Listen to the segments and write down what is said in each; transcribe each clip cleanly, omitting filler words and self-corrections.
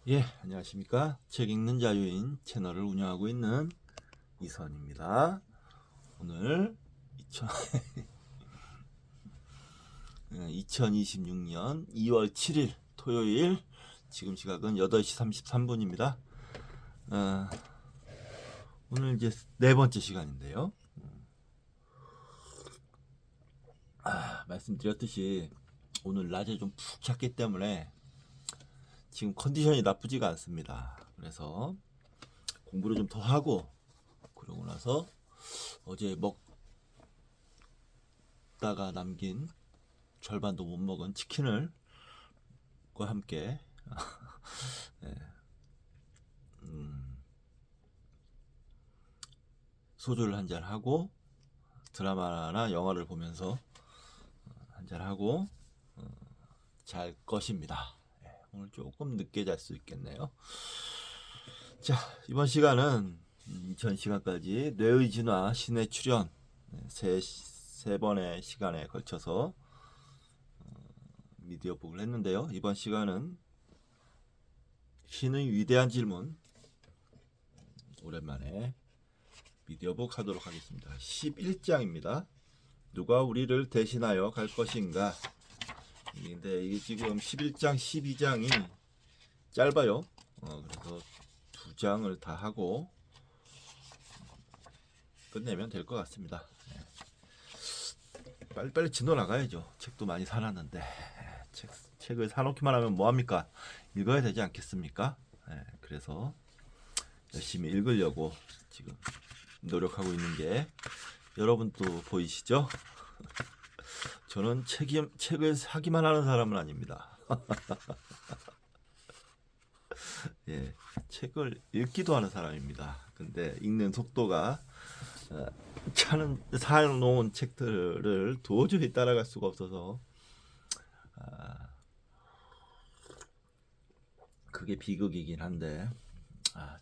예, 안녕하십니까. 책 읽는 자유인 채널을 운영하고 있는 이선입니다. 오늘 2026년 2월 7일 토요일, 지금 시각은 8시 33분입니다. 오늘 이제 네 번째 시간인데요. 말씀드렸듯이 오늘 낮에 좀 푹 잤기 때문에 지금 컨디션이 나쁘지가 않습니다. 그래서 공부를 좀 더 하고, 그러고 나서 어제 먹다가 남긴 절반도 못 먹은 치킨을 과 함께 소주를 한잔 하고 드라마나 영화를 보면서 한잔 하고 잘 것입니다. 오늘 조금 늦게 잘 수 있겠네요. 자, 이번 시간은 2000시간까지 뇌의 진화, 신의 출현 세 번의 시간에 걸쳐서 미디어북을 했는데요. 이번 시간은 신의 위대한 질문, 오랜만에 미디어북 하도록 하겠습니다. 11장입니다. 누가 우리를 대신하여 갈 것인가? 근데 이게 지금 11장, 12장이 짧아요. 그래서 두 장을 다 하고 끝내면 될 것 같습니다. 빨리빨리 진도 나가야죠. 책도 많이 사놨는데 책을 사놓기만 하면 뭐합니까? 읽어야 되지 않겠습니까? 그래서 열심히 읽으려고 지금 노력하고 있는 게 여러분도 보이시죠? 저는 책을 사기만 하는 사람은 아닙니다. 예, 책을 읽기도 하는 사람입니다. 근데 읽는 속도가 사놓은 책들을 도저히 따라갈 수가 없어서 그게 비극이긴 한데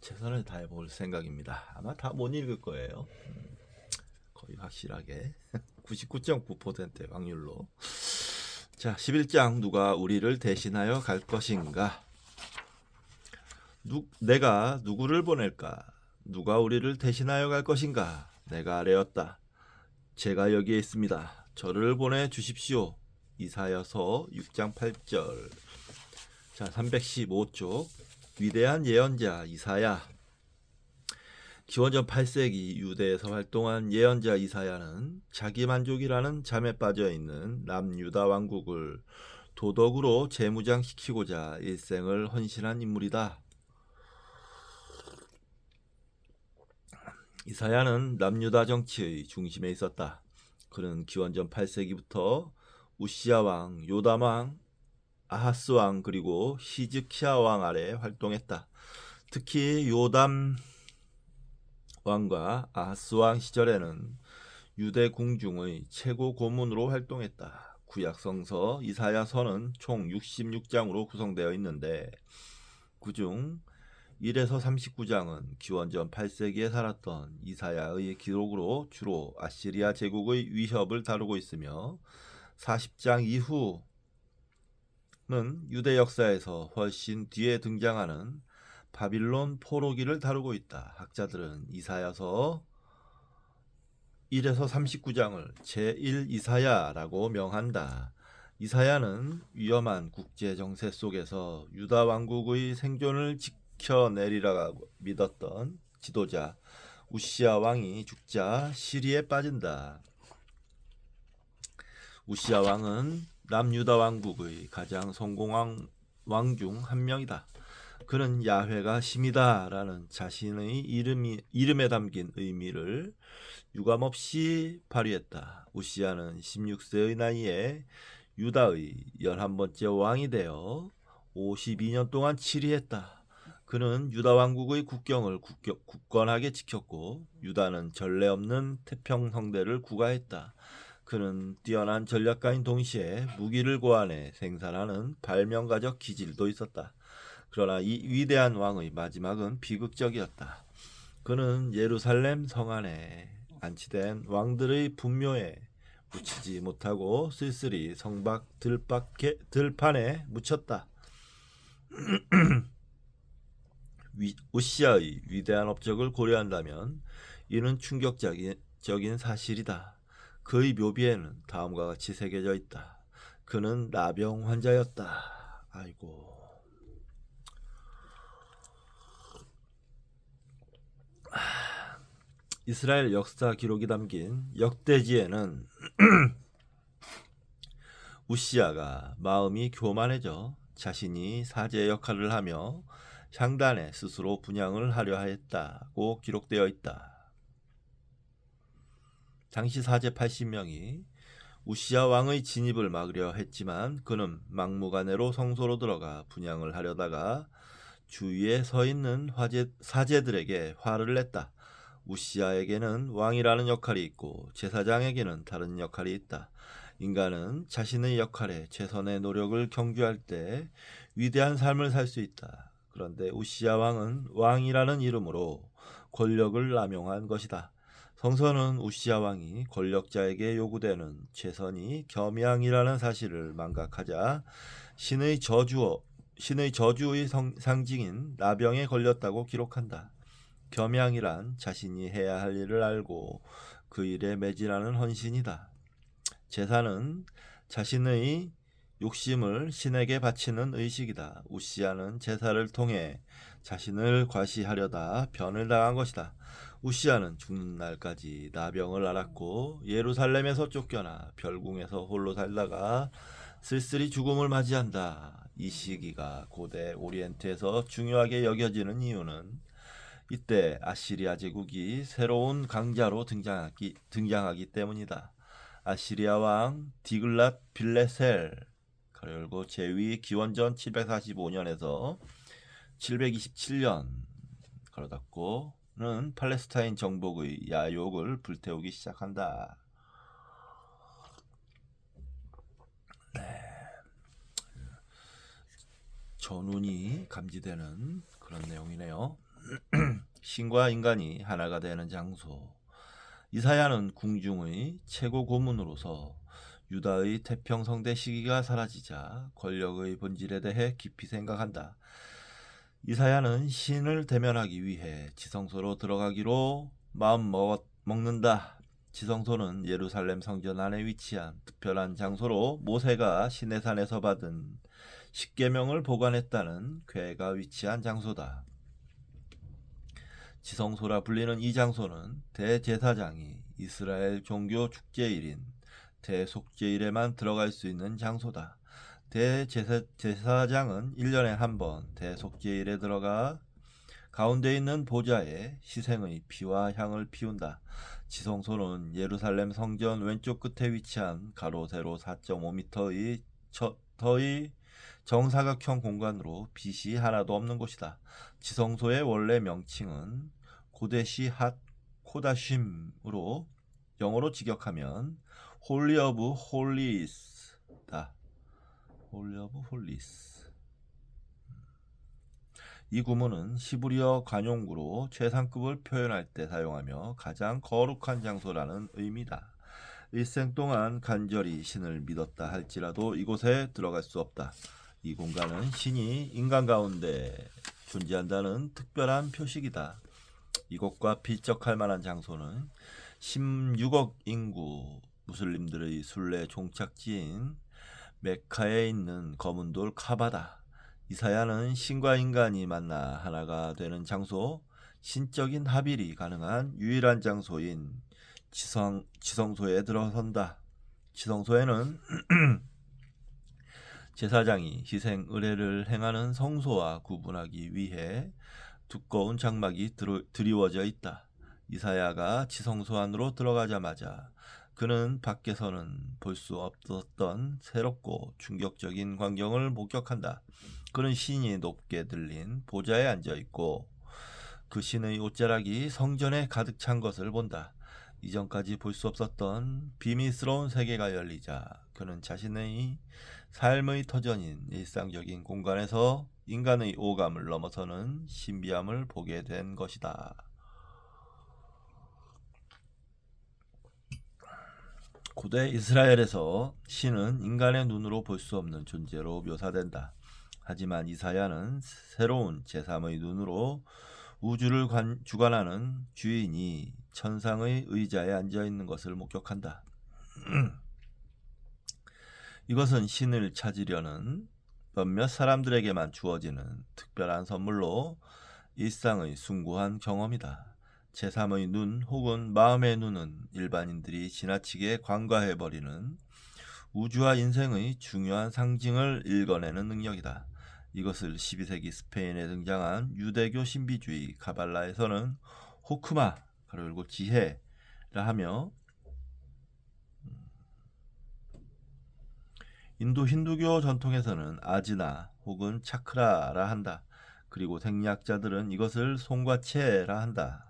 최선을 다해볼 생각입니다. 아마 다 못 읽을 거예요. 거의 확실하게 99.9%의 확률로. 자, 11장 누가 우리를 대신하여 갈 것인가? 내가 누구를 보낼까? 누가 우리를 대신하여 갈 것인가? 내가 아뢰었다. 제가 여기에 있습니다. 저를 보내 주십시오. 이사야서 6장 8절. 자, 315쪽. 위대한 예언자 이사야. 기원전 8세기 유대에서 활동한 예언자 이사야는 자기 만족이라는 잠에 빠져 있는 남유다 왕국을 도덕으로 재무장시키고자 일생을 헌신한 인물이다. 이사야는 남유다 정치의 중심에 있었다. 그는 기원전 8세기부터 우시야 왕, 요담 왕, 아하스 왕 그리고 히즈키야 왕 아래 활동했다. 특히 요담 왕과 아하스 왕 시절에는 유대 궁중의 최고 고문으로 활동했다. 구약성서 이사야서는 총 66장으로 구성되어 있는데 그중 1에서 39장은 기원전 8세기에 살았던 이사야의 기록으로 주로 아시리아 제국의 위협을 다루고 있으며 40장 이후는 유대 역사에서 훨씬 뒤에 등장하는 바빌론 포로기를 다루고 있다. 학자들은 이사야서 1에서 39장을 제1 이사야라고 명한다. 이사야는 위험한 국제 정세 속에서 유다 왕국의 생존을 지켜내리라고 믿었던 지도자 우시야 왕이 죽자 시리에 빠진다. 우시야 왕은 남유다 왕국의 가장 성공한 왕 중 한 명이다. 그는 야훼가 심이다라는 자신의 이름에 담긴 의미를 유감없이 발휘했다. 우시야는 16세의 나이에 유다의 11번째 왕이 되어 52년 동안 치리했다. 그는 유다 왕국의 국경을 굳건하게 지켰고 유다는 전례 없는 태평성대를 구가했다. 그는 뛰어난 전략가인 동시에 무기를 고안해 생산하는 발명가적 기질도 있었다. 그러나 이 위대한 왕의 마지막은 비극적이었다. 그는 예루살렘 성 안에 안치된 왕들의 분묘에 묻히지 못하고 쓸쓸히 성 밖 들판에 묻혔다. 우시아의 위대한 업적을 고려한다면 이는 충격적인 사실이다. 그의 묘비에는 다음과 같이 새겨져 있다. 그는 나병 환자였다. 아이고. 이스라엘 역사 기록이 담긴 역대지에는 우시아가 마음이 교만해져 자신이 사제 역할을 하며 향단에 스스로 분향을 하려 했다고 기록되어 있다. 당시 사제 80명이 우시아 왕의 진입을 막으려 했지만 그는 막무가내로 성소로 들어가 분향을 하려다가 주위에 서 있는 사제들에게 화를 냈다. 우시아에게는 왕이라는 역할이 있고 제사장에게는 다른 역할이 있다. 인간은 자신의 역할에 최선의 노력을 경주할 때 위대한 삶을 살 수 있다. 그런데 우시아 왕은 왕이라는 이름으로 권력을 남용한 것이다. 성서는 우시아 왕이 권력자에게 요구되는 최선이 겸양이라는 사실을 망각하자 신의 저주의 상징인 나병에 걸렸다고 기록한다. 겸양이란 자신이 해야 할 일을 알고 그 일에 매진하는 헌신이다. 제사는 자신의 욕심을 신에게 바치는 의식이다. 우시아는 제사를 통해 자신을 과시하려다 변을 당한 것이다. 우시아는 죽는 날까지 나병을 앓았고 예루살렘에서 쫓겨나 별궁에서 홀로 살다가 쓸쓸히 죽음을 맞이한다. 이 시기가 고대 오리엔트에서 중요하게 여겨지는 이유는 이때 아시리아 제국이 새로운 강자로 등장하기 때문이다. 아시리아 왕 디글랏 빌레셀 가열고 제위 기원전 745년에서 727년 가로닫고는 팔레스타인 정복의 야욕을 불태우기 시작한다. 전운이 감지되는 그런 내용이네요. 신과 인간이 하나가 되는 장소. 이사야는 궁중의 최고 고문으로서 유다의 태평성대 시기가 사라지자 권력의 본질에 대해 깊이 생각한다. 이사야는 신을 대면하기 위해 지성소로 들어가기로 마음 먹는다. 지성소는 예루살렘 성전 안에 위치한 특별한 장소로 모세가 시내산에서 받은 십계명을 보관했다는 궤가 위치한 장소다. 지성소라 불리는 이 장소는 대제사장이 이스라엘 종교 축제일인 대속제일에만 들어갈 수 있는 장소다. 대제사장은 1년에 한 번 대속제일에 들어가 가운데 있는 보좌에 희생의 피와 향을 피운다. 지성소는 예루살렘 성전 왼쪽 끝에 위치한 가로 세로 4.5m의 정사각형 공간으로 빛이 하나도 없는 곳이다. 지성소의 원래 명칭은 고데시 핫 코다심으로 영어로 직역하면 홀리 오브 홀리스다. 홀리 오브 홀리스. 이 구문은 히브리어 관용구로 최상급을 표현할 때 사용하며 가장 거룩한 장소라는 의미다. 일생 동안 간절히 신을 믿었다 할지라도 이곳에 들어갈 수 없다. 이 공간은 신이 인간 가운데 존재한다는 특별한 표식이다. 이곳과 필적할 만한 장소는 16억 인구 무슬림들의 순례 종착지인 메카에 있는 검은돌 카바다. 이사야는 신과 인간이 만나 하나가 되는 장소, 신적인 합일이 가능한 유일한 장소인 지성소에 들어선다. 지성소에는 제사장이 희생 의례를 행하는 성소와 구분하기 위해 두꺼운 장막이 드리워져 있다. 이사야가 지성소 안으로 들어가자마자 그는 밖에서는 볼 수 없었던 새롭고 충격적인 광경을 목격한다. 그는 신이 높게 들린 보좌에 앉아 있고 그 신의 옷자락이 성전에 가득 찬 것을 본다. 이전까지 볼 수 없었던 비밀스러운 세계가 열리자 그는 자신의 삶의 터전인 일상적인 공간에서 인간의 오감을 넘어서는 신비함을 보게 된 것이다. 고대 이스라엘에서 신은 인간의 눈으로 볼 수 없는 존재로 묘사된다. 하지만 이사야는 새로운 제3의 눈으로 우주를 주관하는 주인이 천상의 의자에 앉아 있는 것을 목격한다. 이것은 신을 찾으려는 몇몇 사람들에게만 주어지는 특별한 선물로 일상의 숭고한 경험이다. 제3의 눈 혹은 마음의 눈은 일반인들이 지나치게 관과해버리는 우주와 인생의 중요한 상징을 읽어내는 능력이다. 이것을 12세기 스페인에 등장한 유대교 신비주의 카발라에서는 호크마 그리고 지혜라 하며, 인도 힌두교 전통에서는 아지나 혹은 차크라라 한다. 그리고 생리학자들은 이것을 송과체라 한다.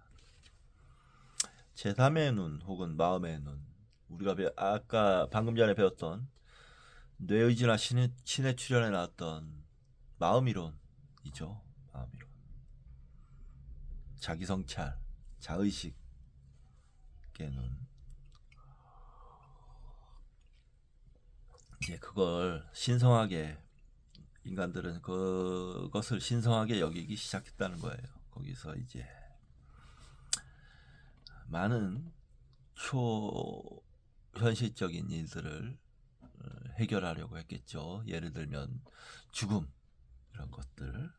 제3의 눈 혹은 마음의 눈, 우리가 아까 방금 전에 배웠던 뇌의지나 신의 출현에 나왔던 마음이론이죠. 마음이론. 자기성찰, 자의식의 눈. 이제 그걸 신성하게, 인간들은 그것을 신성하게 여기기 시작했다는 거예요. 거기서 이제 많은 초현실적인 일들을 해결하려고 했겠죠. 예를 들면 죽음, 이런 것들,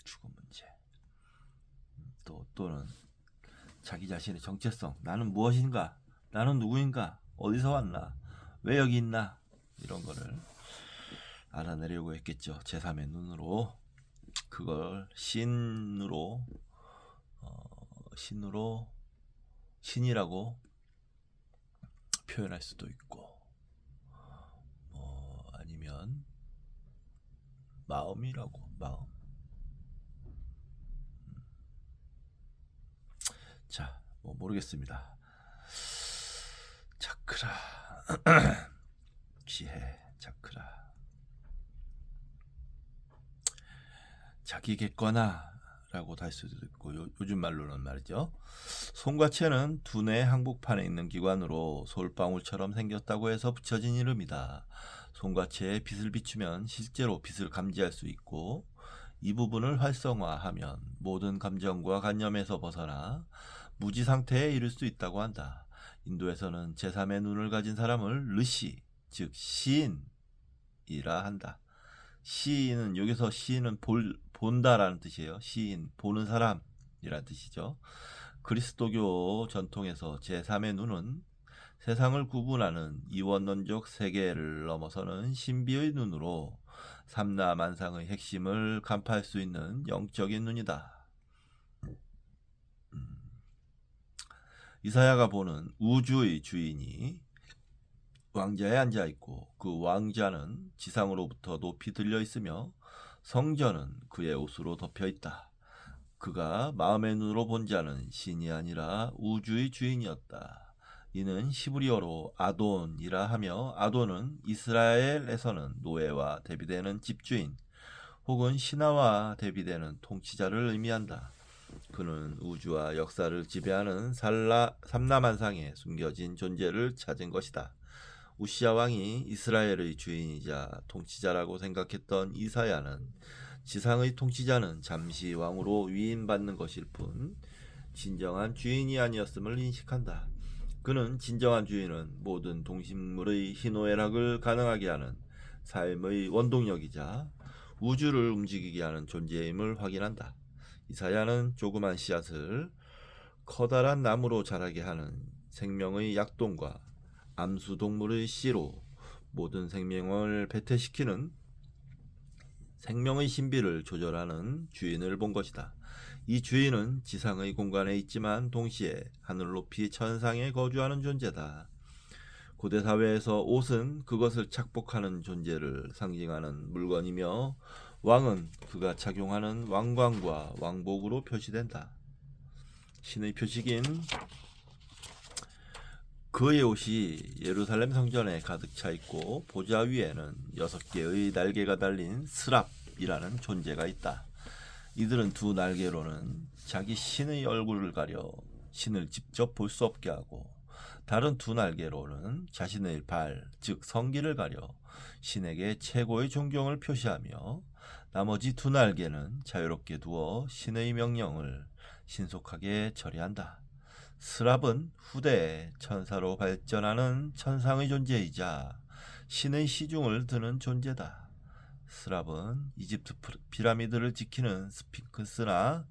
죽음 문제, 또는 자기 자신의 정체성, 나는 무엇인가, 나는 누구인가, 어디서 왔나, 왜 여기 있나, 이런 거를 알아내려고 했겠죠. 제3의 눈으로. 그걸 신이라고 표현할 수도 있고, 아니면 마음이라고, 마음. 자, 모르겠습니다. 차크라, 지혜, 차크라. 자기객관화라고 할 수도 있고, 요즘 말로는 말이죠. 송과체는 두뇌 항복판에 있는 기관으로 솔방울처럼 생겼다고 해서 붙여진 이름이다. 송과체에 빛을 비추면 실제로 빛을 감지할 수 있고, 이 부분을 활성화하면 모든 감정과 관념에서 벗어나 무지 상태에 이를 수 있다고 한다. 인도에서는 제3의 눈을 가진 사람을 르시, 즉 시인이라 한다. 시인은, 여기서 시인은 본다라는 뜻이에요. 시인, 보는 사람이라는 뜻이죠. 그리스도교 전통에서 제3의 눈은 세상을 구분하는 이원론적 세계를 넘어서는 신비의 눈으로 삼라만상의 핵심을 간파할 수 있는 영적인 눈이다. 이사야가 보는 우주의 주인이 왕자에 앉아있고, 그 왕자는 지상으로부터 높이 들려있으며 성전은 그의 옷으로 덮여있다. 그가 마음의 눈으로 본 자는 신이 아니라 우주의 주인이었다. 이는 히브리어로 아돈이라 하며, 아돈은 이스라엘에서는 노예와 대비되는 집주인 혹은 신하와 대비되는 통치자를 의미한다. 그는 우주와 역사를 지배하는 삼라만상에 숨겨진 존재를 찾은 것이다. 우시야 왕이 이스라엘의 주인이자 통치자라고 생각했던 이사야는 지상의 통치자는 잠시 왕으로 위임받는 것일 뿐 진정한 주인이 아니었음을 인식한다. 그는 진정한 주인은 모든 동식물의 희노애락을 가능하게 하는 삶의 원동력이자 우주를 움직이게 하는 존재임을 확인한다. 이사야는 조그만 씨앗을 커다란 나무로 자라게 하는 생명의 약동과 암수동물의 씨로 모든 생명을 배태시키는 생명의 신비를 조절하는 주인을 본 것이다. 이 주인은 지상의 공간에 있지만 동시에 하늘 높이 천상에 거주하는 존재다. 고대 사회에서 옷은 그것을 착복하는 존재를 상징하는 물건이며, 왕은 그가 착용하는 왕관과 왕복으로 표시된다. 신의 표식인 그의 옷이 예루살렘 성전에 가득 차 있고, 보좌 위에는 6개의 날개가 달린 스랍이라는 존재가 있다. 이들은 두 날개로는 자기 신의 얼굴을 가려 신을 직접 볼 수 없게 하고, 다른 두 날개로는 자신의 발, 즉 성기를 가려 신에게 최고의 존경을 표시하며 나머지 두 날개는 자유롭게 두어 신의 명령을 신속하게 처리한다. 스랍은 후대에 천사로 발전하는 천상의 존재이자 신의 시중을 드는 존재다. 스랍은 이집트 피라미드를 지키는 스핑크스나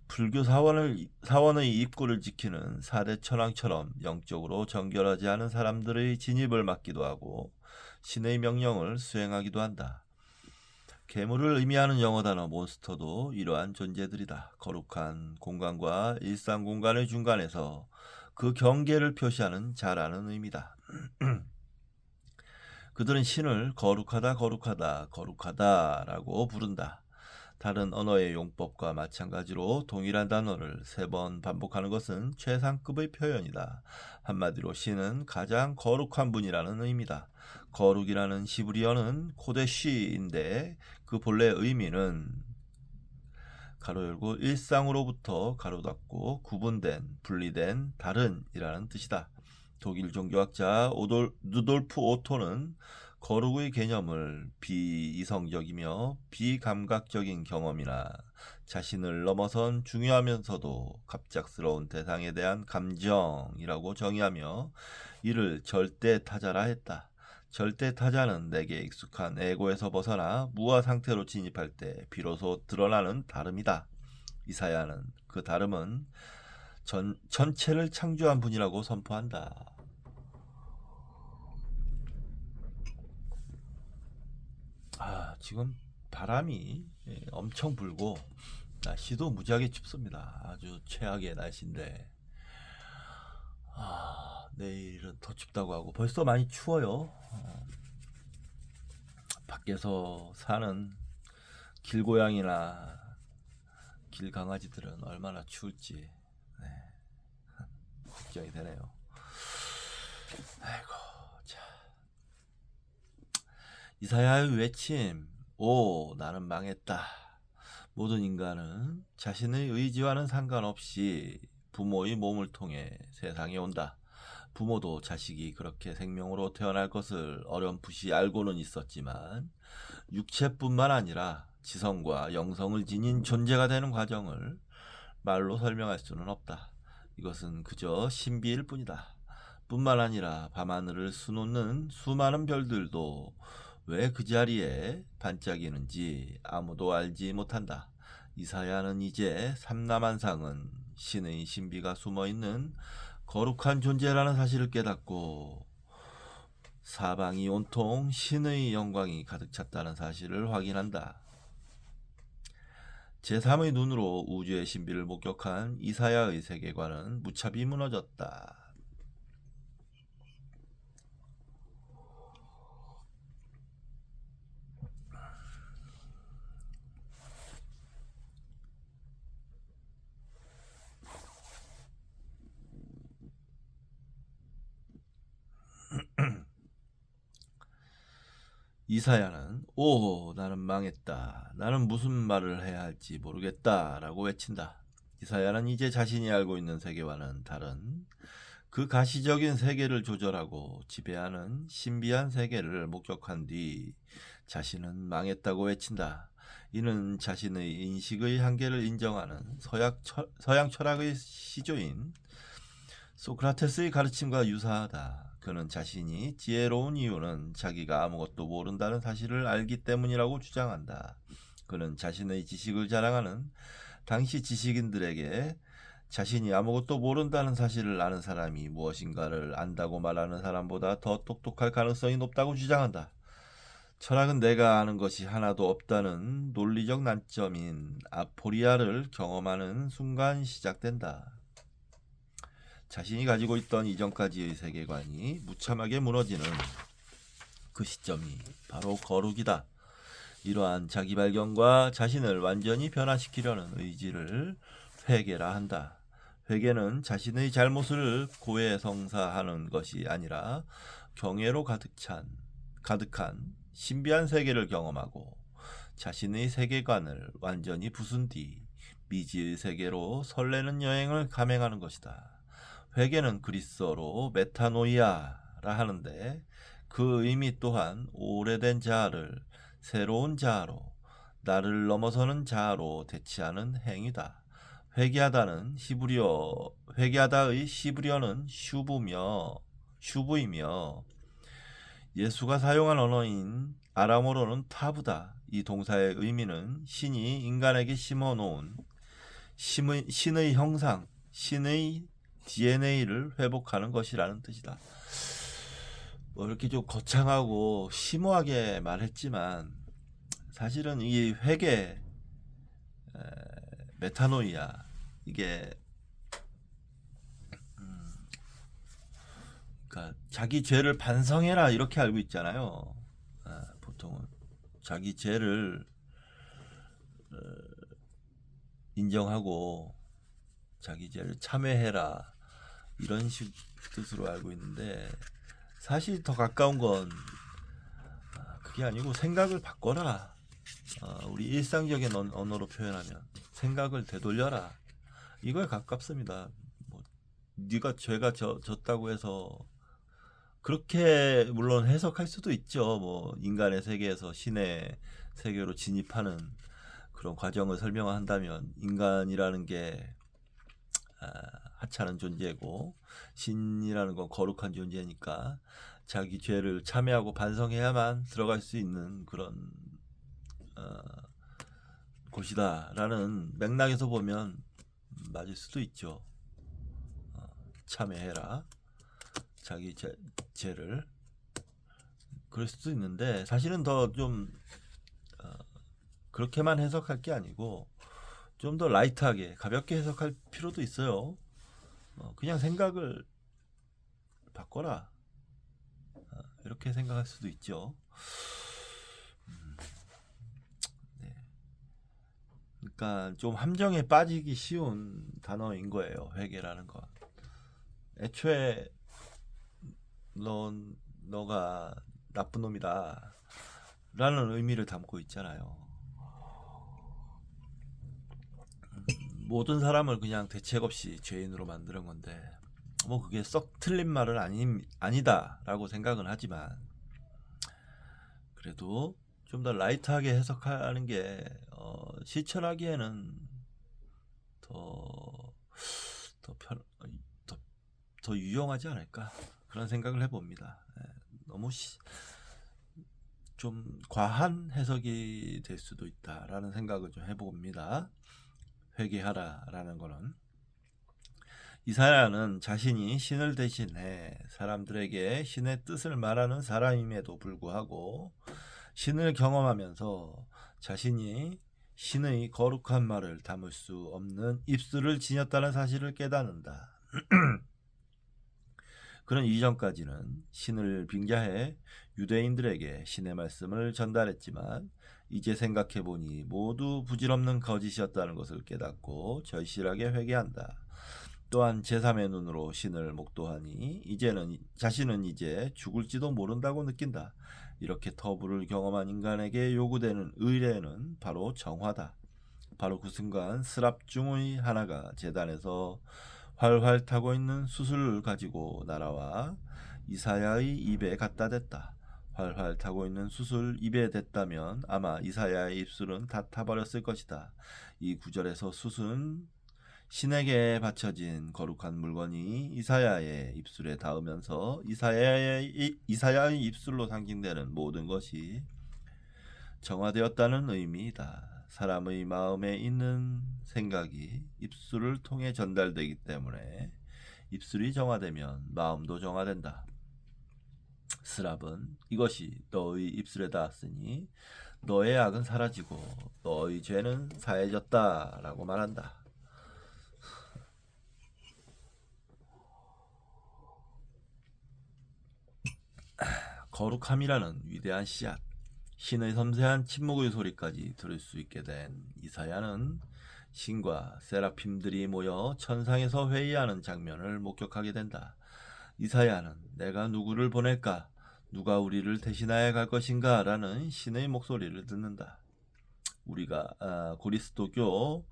불교 사원의 입구를 지키는 4대 천왕처럼 영적으로 정결하지 않은 사람들의 진입을 막기도 하고 신의 명령을 수행하기도 한다. 괴물을 의미하는 영어 단어 몬스터도 이러한 존재들이다. 거룩한 공간과 일상 공간의 중간에서 그 경계를 표시하는 잘 아는 의미다. 그들은 신을 거룩하다라고 부른다. 다른 언어의 용법과 마찬가지로 동일한 단어를 3번 반복하는 것은 최상급의 표현이다. 한마디로 신은 가장 거룩한 분이라는 의미다. 거룩이라는 히브리어는 코데시인데 그 본래 의미는 가로 열고 일상으로부터 가로 닫고 구분된, 분리된, 다른이라는 뜻이다. 독일 종교학자 누돌프 오토는 거룩의 개념을 비이성적이며 비감각적인 경험이나 자신을 넘어선 중요하면서도 갑작스러운 대상에 대한 감정이라고 정의하며 이를 절대타자라 했다. 절대타자는 내게 익숙한 에고에서 벗어나 무아 상태로 진입할 때 비로소 드러나는 다름이다. 이사야는 그 다름은 전체를 창조한 분이라고 선포한다. 지금 바람이 엄청 불고 날씨도 무지하게 춥습니다. 아주 최악의 날씨인데 내일은 더 춥다고 하고 벌써 많이 추워요. 밖에서 사는 길고양이나 길강아지들은 얼마나 추울지 걱정이 되네요. 아이고, 자. 이사야의 외침, 오, 나는 망했다. 모든 인간은 자신의 의지와는 상관없이 부모의 몸을 통해 세상에 온다. 부모도 자식이 그렇게 생명으로 태어날 것을 어렴풋이 알고는 있었지만 육체뿐만 아니라 지성과 영성을 지닌 존재가 되는 과정을 말로 설명할 수는 없다. 이것은 그저 신비일 뿐이다. 뿐만 아니라 밤하늘을 수놓는 수많은 별들도 왜 그 자리에 반짝이는지 아무도 알지 못한다. 이사야는 이제 삼라만상은 신의 신비가 숨어있는 거룩한 존재라는 사실을 깨닫고 사방이 온통 신의 영광이 가득 찼다는 사실을 확인한다. 제3의 눈으로 우주의 신비를 목격한 이사야의 세계관은 무차비 무너졌다. 이사야는 오, 나는 망했다. 나는 무슨 말을 해야 할지 모르겠다 라고 외친다. 이사야는 이제 자신이 알고 있는 세계와는 다른 그 가시적인 세계를 조절하고 지배하는 신비한 세계를 목격한 뒤 자신은 망했다고 외친다. 이는 자신의 인식의 한계를 인정하는 서양 철학의 시조인 소크라테스의 가르침과 유사하다. 그는 자신이 지혜로운 이유는 자기가 아무것도 모른다는 사실을 알기 때문이라고 주장한다. 그는 자신의 지식을 자랑하는 당시 지식인들에게 자신이 아무것도 모른다는 사실을 아는 사람이 무엇인가를 안다고 말하는 사람보다 더 똑똑할 가능성이 높다고 주장한다. 철학은 내가 아는 것이 하나도 없다는 논리적 난점인 아포리아를 경험하는 순간 시작된다. 자신이 가지고 있던 이전까지의 세계관이 무참하게 무너지는 그 시점이 바로 거룩이다. 이러한 자기 발견과 자신을 완전히 변화시키려는 의지를 회개라 한다. 회개는 자신의 잘못을 고해성사하는 것이 아니라 경외로 가득한 신비한 세계를 경험하고 자신의 세계관을 완전히 부순 뒤 미지의 세계로 설레는 여행을 감행하는 것이다. 회개는 그리스어로 메타노이아라 하는데 그 의미 또한 오래된 자아를 새로운 자아로, 나를 넘어서는 자아로 대치하는 행위다. 회개하다의 히브리어는 슈브이며 예수가 사용한 언어인 아람어로는 타브다. 이 동사의 의미는 신이 인간에게 심어놓은 신의 형상, 신의 DNA를 회복하는 것이라는 뜻이다. 뭐 이렇게 좀 거창하고 심오하게 말했지만 사실은 이 회개, 메타노이아, 이게 그러니까 자기 죄를 반성해라 이렇게 알고 있잖아요. 보통은 자기 죄를 인정하고 자기 죄를 참회해라 이런 식 뜻으로 알고 있는데, 사실 더 가까운 건 그게 아니고 생각을 바꿔라. 우리 일상적인 언어로 표현하면 생각을 되돌려라, 이거에 가깝습니다. 뭐 네가 죄가 졌다고 해서 그렇게 물론 해석할 수도 있죠. 뭐 인간의 세계에서 신의 세계로 진입하는 그런 과정을 설명한다면 인간이라는 게 하찮은 존재고 신이라는 건 거룩한 존재니까 자기 죄를 참회하고 반성해야만 들어갈 수 있는 그런 곳이다라는 맥락에서 보면 맞을 수도 있죠. 참회해라, 자기 죄를, 그럴 수도 있는데 사실은 더 좀 그렇게만 해석할 게 아니고 좀 더 라이트하게 가볍게 해석할 필요도 있어요. 그냥 생각을 바꿔라, 이렇게 생각할 수도 있죠. 네. 그러니까 좀 함정에 빠지기 쉬운 단어인 거예요, 회개라는 건. 애초에 너가 나쁜 놈이다 라는 의미를 담고 있잖아요. 모든 사람을 그냥 대책 없이 죄인으로 만드는 건데 뭐 그게 썩 틀린 말은 아니다 라고 생각은 하지만, 그래도 좀 더 라이트하게 해석하는 게 실천하기에는 더, 더, 편, 더, 더 유용하지 않을까 그런 생각을 해봅니다. 너무 좀 과한 해석이 될 수도 있다라는 생각을 좀 해봅니다. 회개하라라는 거는, 이사야는 자신이 신을 대신해 사람들에게 신의 뜻을 말하는 사람임에도 불구하고 신을 경험하면서 자신이 신의 거룩한 말을 담을 수 없는 입술을 지녔다는 사실을 깨닫는다. 그는 이전까지는 신을 빙자해 유대인들에게 신의 말씀을 전달했지만 이제 생각해보니 모두 부질없는 거짓이었다는 것을 깨닫고 절실하게 회개한다. 또한 제3의 눈으로 신을 목도하니 자신은 이제 죽을지도 모른다고 느낀다. 이렇게 터부를 경험한 인간에게 요구되는 의례는 바로 정화다. 바로 그 순간 스랍 중의 하나가 제단에서 활활 타고 있는 수술을 가지고 날아와 이사야의 입에 갖다 댔다. 활활 타고 있는 수술 입에 댔다면 아마 이사야의 입술은 다 타버렸을 것이다. 이 구절에서 수술은 신에게 바쳐진 거룩한 물건이 이사야의 입술에 닿으면서 이사야의 입술로 상징되는 모든 것이 정화되었다는 의미이다. 사람의 마음에 있는 생각이 입술을 통해 전달되기 때문에 입술이 정화되면 마음도 정화된다. 스랍은 이것이 너의 입술에 닿았으니 너의 악은 사라지고 너의 죄는 사해졌다 라고 말한다. 거룩함이라는 위대한 씨앗, 신의 섬세한 침묵의 소리까지 들을 수 있게 된 이사야는 신과 세라핌들이 모여 천상에서 회의하는 장면을 목격하게 된다. 이사야는 내가 누구를 보낼까? 누가 우리를 대신하여 갈 것인가? 라는 신의 목소리를 듣는다. 우리가 그리스도교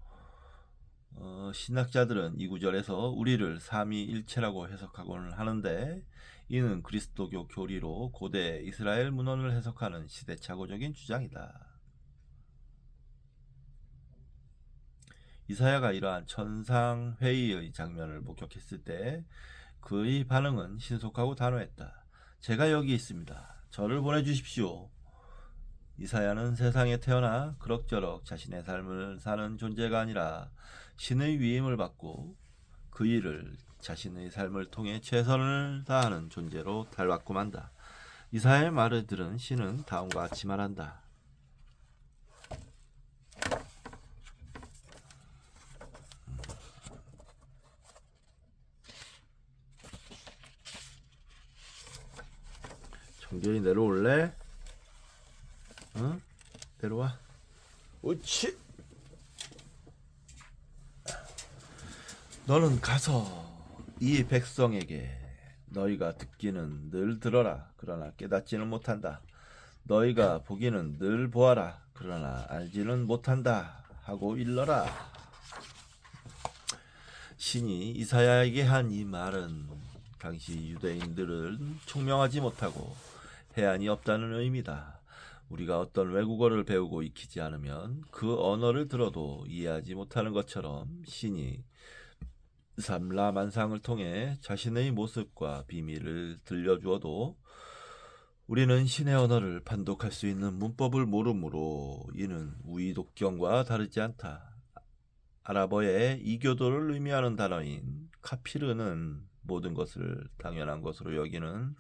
신학자들은 이 구절에서 우리를 삼위일체라고 해석하고는 하는데 이는 그리스도교 교리로 고대 이스라엘 문헌을 해석하는 시대착오적인 주장이다. 이사야가 이러한 천상회의의 장면을 목격했을 때 그의 반응은 신속하고 단호했다. 제가 여기 있습니다. 저를 보내주십시오. 이사야는 세상에 태어나 그럭저럭 자신의 삶을 사는 존재가 아니라 신의 위임을 받고 그 일을 자신의 삶을 통해 최선을 다하는 존재로 닮았고 만다. 이사야의 말을 들은 신은 다음과 같이 말한다. 정결이 내려올래? 응? 내려와. 옳지. 너는 가서 이 백성에게 너희가 듣기는 늘 들어라. 그러나 깨닫지는 못한다. 너희가 보기는 늘 보아라. 그러나 알지는 못한다. 하고 일러라. 신이 이사야에게 한 이 말은 당시 유대인들은 총명하지 못하고 해안이 없다는 의미다. 우리가 어떤 외국어를 배우고 익히지 않으면 그 언어를 들어도 이해하지 못하는 것처럼 신이 삼라만상을 통해 자신의 모습과 비밀을 들려주어도 우리는 신의 언어를 판독할 수 있는 문법을 모르므로 이는 우이독경과 다르지 않다. 아랍어의 이교도를 의미하는 단어인 카피르는 모든 것을 당연한 것으로 여기는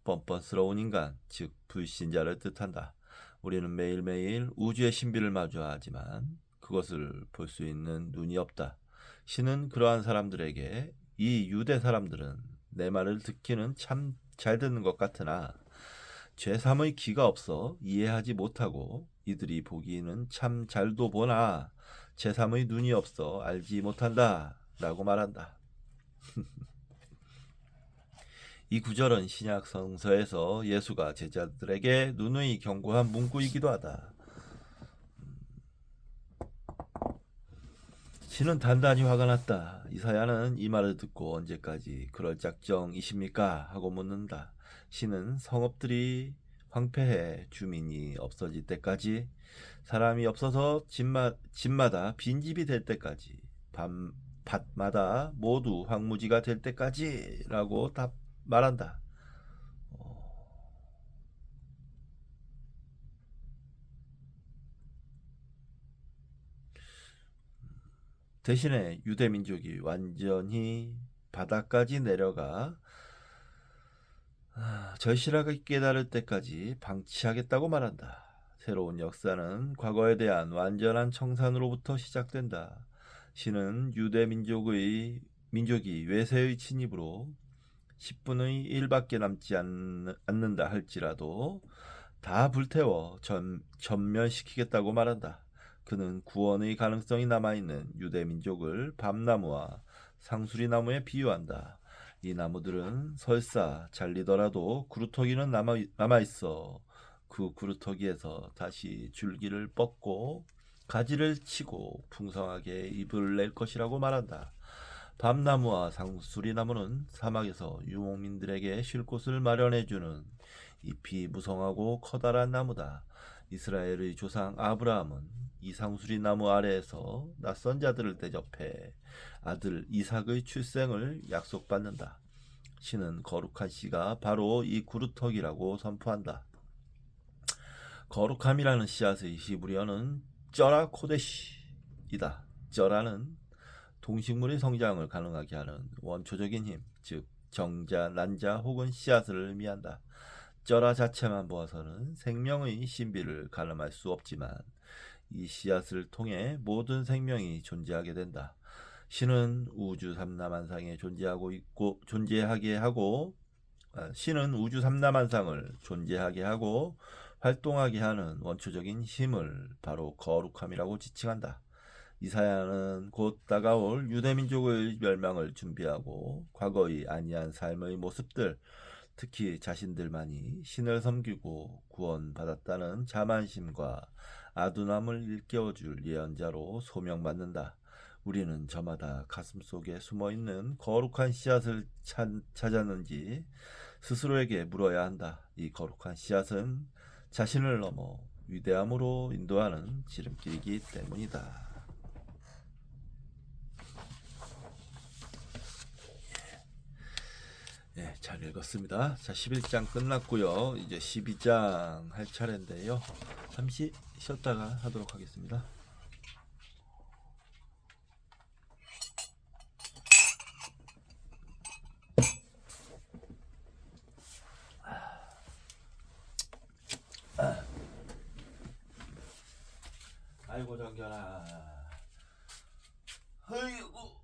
뻔뻔스러운 인간, 즉 불신자를 뜻한다. 우리는 매일매일 우주의 신비를 마주하지만 그것을 볼 수 있는 눈이 없다. 신은 그러한 사람들에게 이 유대 사람들은 내 말을 듣기는 참 잘 듣는 것 같으나 제3의 귀가 없어 이해하지 못하고 이들이 보기는 참 잘도 보나 제3의 눈이 없어 알지 못한다 라고 말한다. 이 구절은 신약 성서에서 예수가 제자들에게 누누이 경고한 문구이기도 하다. 신은 단단히 화가 났다. 이사야는 이 말을 듣고 언제까지 그럴 작정이십니까? 하고 묻는다. 신은 성읍들이 황폐해 주민이 없어질 때까지, 사람이 없어서 집마다 빈집이 될 때까지, 밭마다 모두 황무지가 될 때까지 라고 말한다. 대신에 유대민족이 완전히 바다까지 내려가 절실하게 깨달을 때까지 방치하겠다고 말한다. 새로운 역사는 과거에 대한 완전한 청산으로부터 시작된다. 신은 민족이 외세의 침입으로 10분의 1밖에 남지 않는다 할지라도 다 불태워 전멸시키겠다고 말한다. 그는 구원의 가능성이 남아있는 유대민족을 밤나무와 상수리나무에 비유한다. 이 나무들은 설사 잘리더라도 구루터기는 남아있어 그 구루터기에서 다시 줄기를 뻗고 가지를 치고 풍성하게 잎을 낼 것이라고 말한다. 밤나무와 상수리나무는 사막에서 유목민들에게 쉴 곳을 마련해주는 잎이 무성하고 커다란 나무다. 이스라엘의 조상 아브라함은 이 상수리 나무 아래에서 낯선 자들을 대접해 아들 이삭의 출생을 약속받는다. 신은 거룩한 씨가 바로 이 구루터기라고 선포한다. 거룩함이라는 씨앗의 히브리어는 쩌라 코데시이다. 쩌라는 동식물의 성장을 가능하게 하는 원초적인 힘, 즉 정자, 난자 혹은 씨앗을 의미한다. 쩌라 자체만 보아서는 생명의 신비를 가늠할 수 없지만 이 씨앗을 통해 모든 생명이 존재하게 된다. 신은 우주 삼라만상에 신은 우주 삼라만상을 존재하게 하고 활동하게 하는 원초적인 힘을 바로 거룩함이라고 지칭한다. 이사야는 곧 다가올 유대민족의 멸망을 준비하고 과거의 안이한 삶의 모습들, 특히 자신들만이 신을 섬기고 구원받았다는 자만심과 아둔함을 일깨워줄 예언자로 소명받는다. 우리는 저마다 가슴 속에 숨어 있는 거룩한 씨앗을 찾았는지 스스로에게 물어야 한다. 이 거룩한 씨앗은 자신을 넘어 위대함으로 인도하는 지름길이기 때문이다. 예, 잘 읽었습니다. 자, 11장 끝났고요. 이제 12장 할 차례인데요. 잠시 쉬었다가 하도록 하겠습니다. 아이고 정견아. 아이고.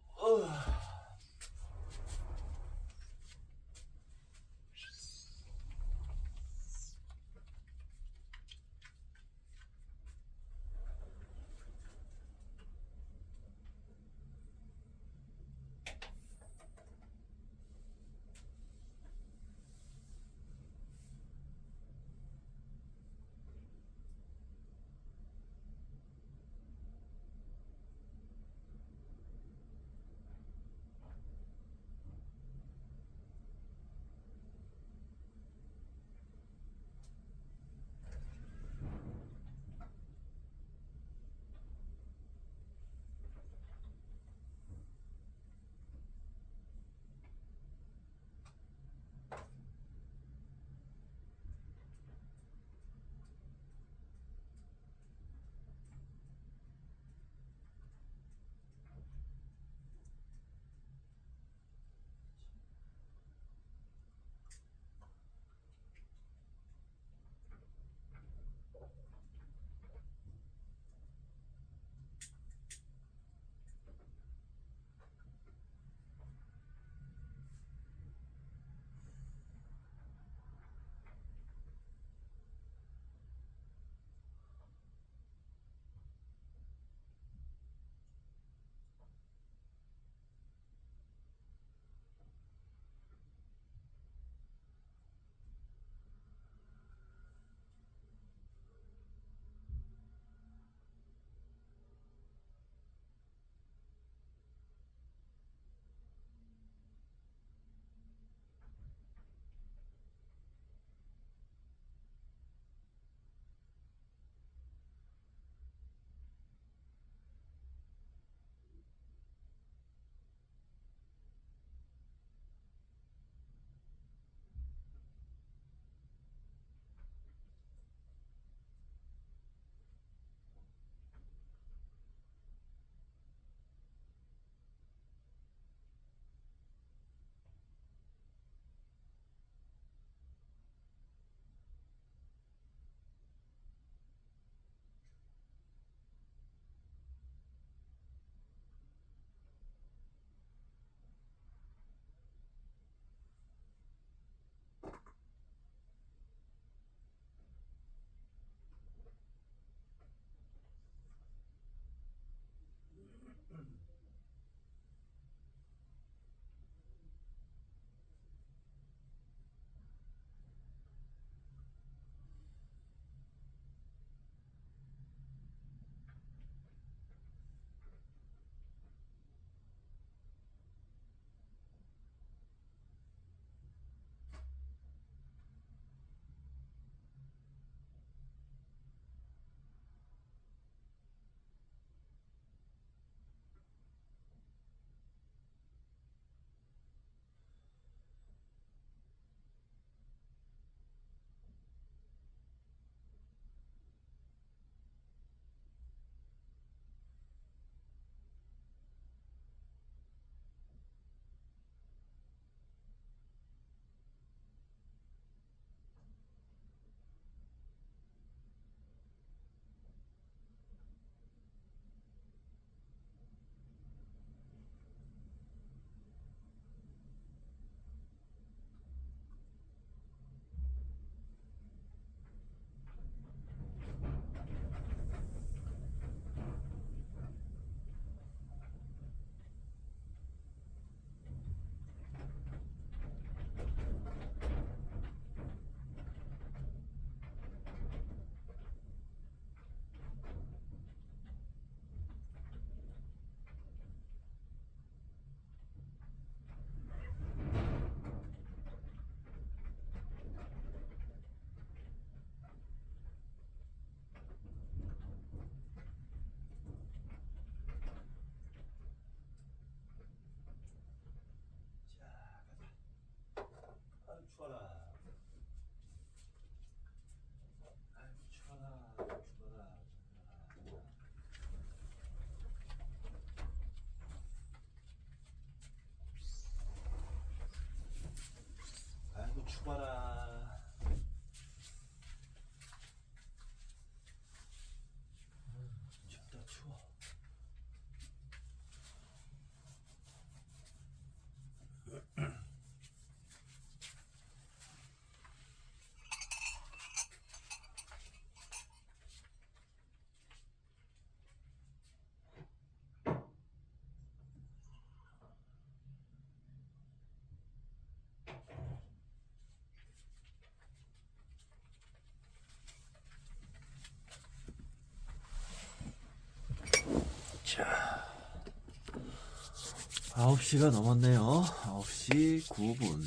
9시가 넘었네요. 9시 9분.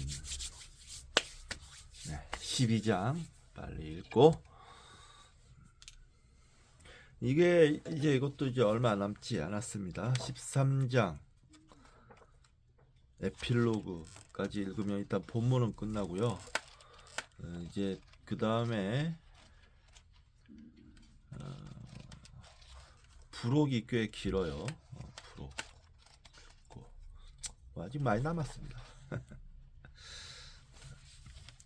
네, 12장 빨리 읽고, 이게 이제 이것도 이제 얼마 남지 않았습니다. 13장 에필로그까지 읽으면 일단 본문은 끝나고요. 이제 그 다음에 부록이 꽤 길어요. 부록. 아직 많이 남았습니다.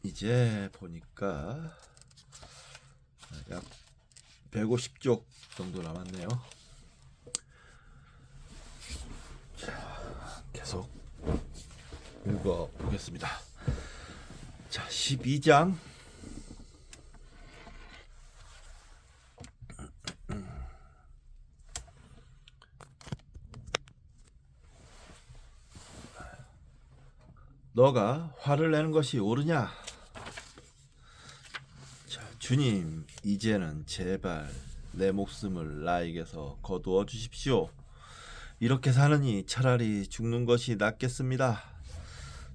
이제 보니까 약 150쪽 정도 남았네요. 자, 계속 읽어 보겠습니다. 자, 12장. 너가 화를 내는 것이 옳으냐? 자, 주님, 이제는 제발 내 목숨을 나에게서 거두어 주십시오. 이렇게 사느니 차라리 죽는 것이 낫겠습니다.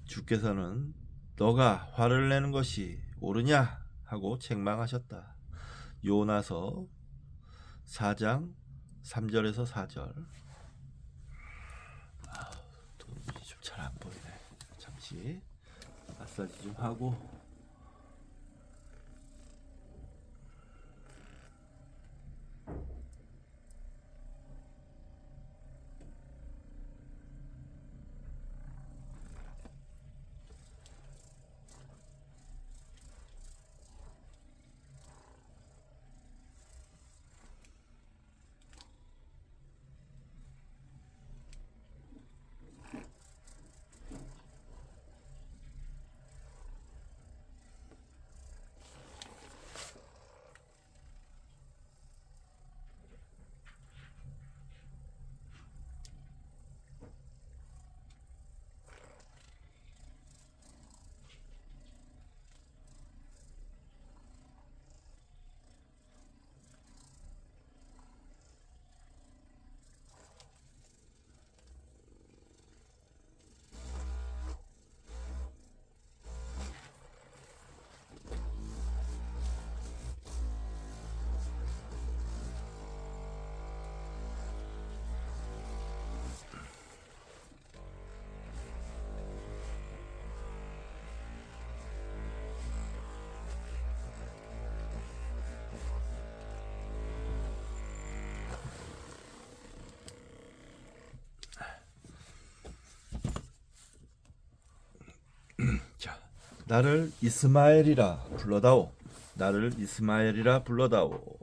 주께서는 너가 화를 내는 것이 옳으냐? 하고 책망하셨다. 요나서 4장 3절에서 4절. 도움이 좀 잘 안 보이네. 잠시 마사지 좀 하고. 자, 나를 이스마엘이라 불러다오. 나를 이스마엘이라 불러다오.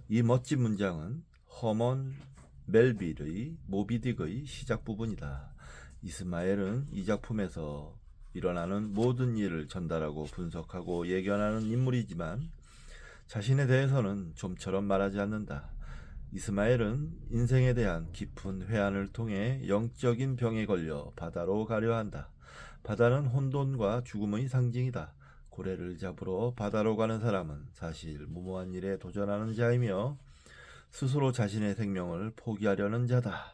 이 멋진 문장은 허먼 멜빌의 모비딕의 시작 부분이다. 이스마엘은 이 작품에서 일어나는 모든 일을 전달하고 분석하고 예견하는 인물이지만 자신에 대해서는 좀처럼 말하지 않는다. 이스마엘은 인생에 대한 깊은 회한을 통해 영적인 병에 걸려 바다로 가려 한다. 바다는 혼돈과 죽음의 상징이다. 고래를 잡으러 바다로 가는 사람은 사실 무모한 일에 도전하는 자이며 스스로 자신의 생명을 포기하려는 자다.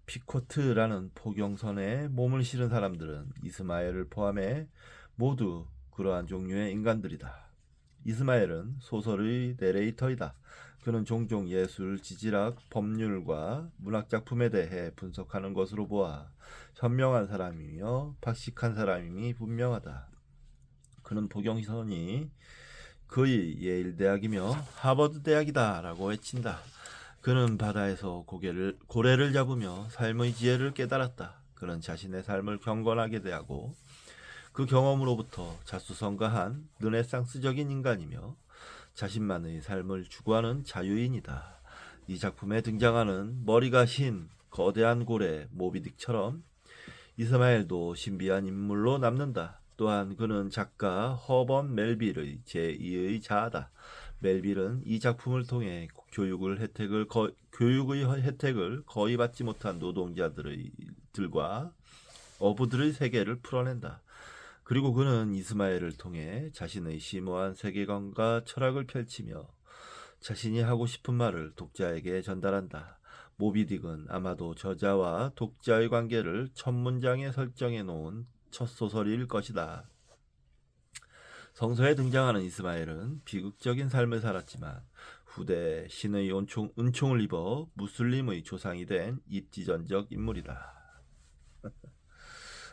피코트라는 포경선에 몸을 실은 사람들은 이스마엘을 포함해 모두 그러한 종류의 인간들이다. 이스마엘은 소설의 내레이터이다. 그는 종종 예술, 지질학, 법률과 문학작품에 대해 분석하는 것으로 보아 현명한 사람이며 박식한 사람임이 분명하다. 그는 포경선이 그의 예일 대학이며 하버드 대학이다 라고 외친다. 그는 바다에서 고래를 잡으며 삶의 지혜를 깨달았다. 그는 자신의 삶을 경건하게 대하고 그 경험으로부터 자수성가한 르네상스적인 인간이며 자신만의 삶을 추구하는 자유인이다. 이 작품에 등장하는 머리가 흰 거대한 고래 모비딕처럼 이스마엘도 신비한 인물로 남는다. 또한 그는 작가 허번 멜빌의 제2의 자아다. 멜빌은 이 작품을 통해 교육의 혜택을 거의 받지 못한 노동자들과 어부들의 세계를 풀어낸다. 그리고 그는 이스마엘을 통해 자신의 심오한 세계관과 철학을 펼치며 자신이 하고 싶은 말을 독자에게 전달한다. 모비딕은 아마도 저자와 독자의 관계를 첫 문장에 설정해 놓은 첫 소설일 것이다. 성서에 등장하는 이스마엘은 비극적인 삶을 살았지만 후대 신의 은총을 입어 무슬림의 조상이 된 입지전적 인물이다.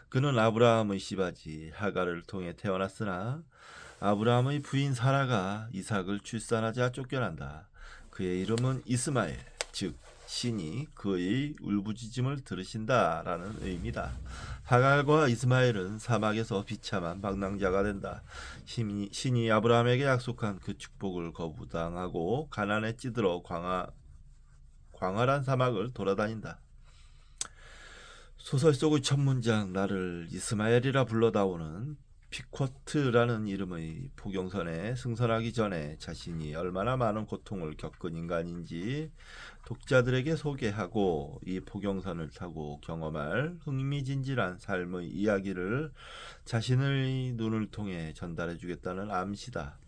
그는 아브라함의 씨바지 하갈을 통해 태어났으나 아브라함의 부인 사라가 이삭을 출산하자 쫓겨난다. 그의 이름은 이스마엘, 즉 신이 그의 울부짖음을 들으신다라는 의미다. 하갈과 이스마엘은 사막에서 비참한 방랑자가 된다. 신이 아브라함에게 약속한 그 축복을 거부당하고 가난에 찌들어 광활한 사막을 돌아다닌다. 소설 속의 첫 문장 나를 이스마엘이라 불러다오는 피쿼트라는 이름의 포경선에 승선하기 전에 자신이 얼마나 많은 고통을 겪은 인간인지 독자들에게 소개하고 이 포경선을 타고 경험할 흥미진진한 삶의 이야기를 자신의 눈을 통해 전달해 주겠다는 암시다.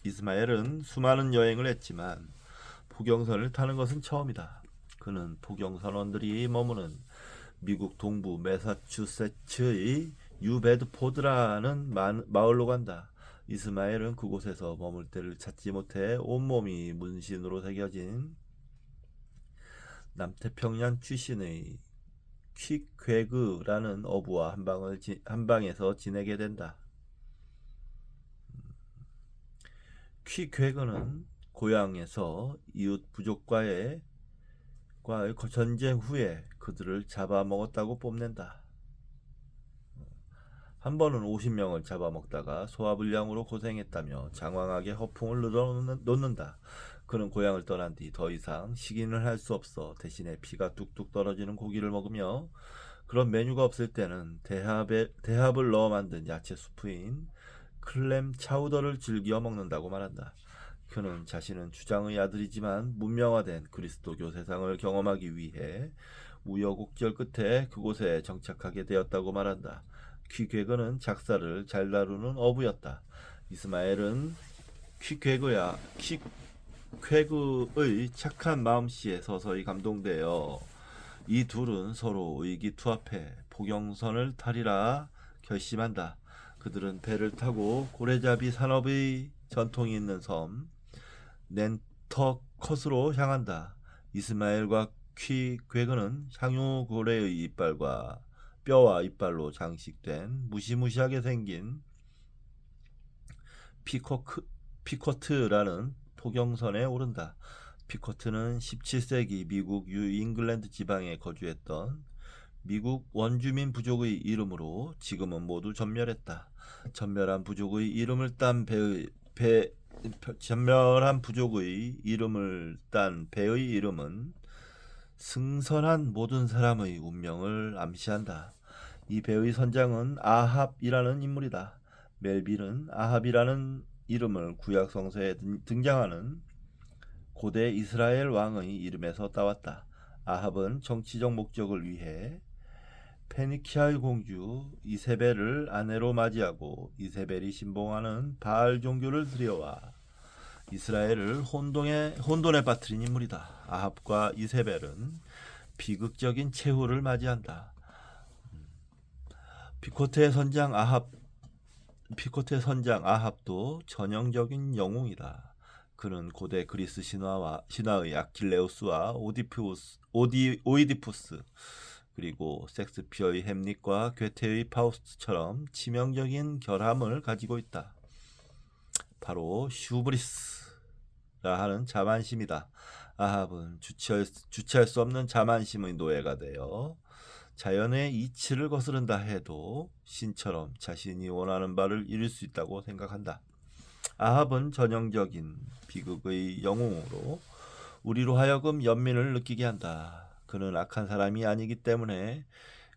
이스마엘은 수많은 여행을 했지만 포경선을 타는 것은 처음이다. 그는 포경선원들이 머무는 미국 동부 매사추세츠의 뉴베드포드라는 마을로 간다. 이스마엘은 그곳에서 머물 때를 찾지 못해 온몸이 문신으로 새겨진 남태평양 출신의 퀵괴그라는 어부와 한방에서 지내게 된다. 퀵괴그는 고향에서 이웃 부족과의 전쟁 후에 그들을 잡아먹었다고 뽐낸다. 한 번은 50명을 잡아먹다가 소화불량으로 고생했다며 장황하게 허풍을 넣는다. 그는 고향을 떠난 뒤 더 이상 식인을 할 수 없어 대신에 피가 뚝뚝 떨어지는 고기를 먹으며 그런 메뉴가 없을 때는 대합을 넣어 만든 야채 수프인 클램 차우더를 즐겨 먹는다고 말한다. 그는 자신은 주장의 아들이지만 문명화된 그리스도교 세상을 경험하기 위해 우여곡절 끝에 그곳에 정착하게 되었다고 말한다. 퀵괴거는 작사를 잘 다루는 어부였다. 이스마엘은 퀵괴거의 착한 마음씨에 서서히 감동되어 이 둘은 서로 의기투합해 포경선을 타리라 결심한다. 그들은 배를 타고 고래잡이 산업의 전통이 있는 섬 낸터컷으로 향한다. 이스마엘과 퀵괴거는 향유 고래의 이빨과 뼈와 이빨로 장식된 무시무시하게 생긴 피쿼트라는 포경선에 오른다. 피쿼트는 17세기 미국 뉴잉글랜드 지방에 거주했던 미국 원주민 부족의 이름으로 지금은 모두 전멸했다. 전멸한 부족의 이름을 딴 배의 이름은 승선한 모든 사람의 운명을 암시한다. 이 배의 선장은 아합이라는 인물이다. 멜빌은 아합이라는 이름을 구약 성서에 등장하는 고대 이스라엘 왕의 이름에서 따왔다. 아합은 정치적 목적을 위해 페니키아의 공주 이세벨을 아내로 맞이하고 이세벨이 신봉하는 바알 종교를 들여와 이스라엘을 혼돈에 빠뜨린 인물이다. 아합과 이세벨은 비극적인 최후를 맞이한다. 피코트의 선장 아합도 전형적인 영웅이다. 그는 고대 그리스 신화의 아킬레우스와 오이디푸스 그리고 섹스피어의 햄릿과 괴테의 파우스트처럼 치명적인 결함을 가지고 있다. 바로 슈브리스라 하는 자만심이다. 아합은 주체할 수 없는 자만심의 노예가 되어 자연의 이치를 거스른다 해도 신처럼 자신이 원하는 바를 이룰 수 있다고 생각한다. 아합은 전형적인 비극의 영웅으로 우리로 하여금 연민을 느끼게 한다. 그는 악한 사람이 아니기 때문에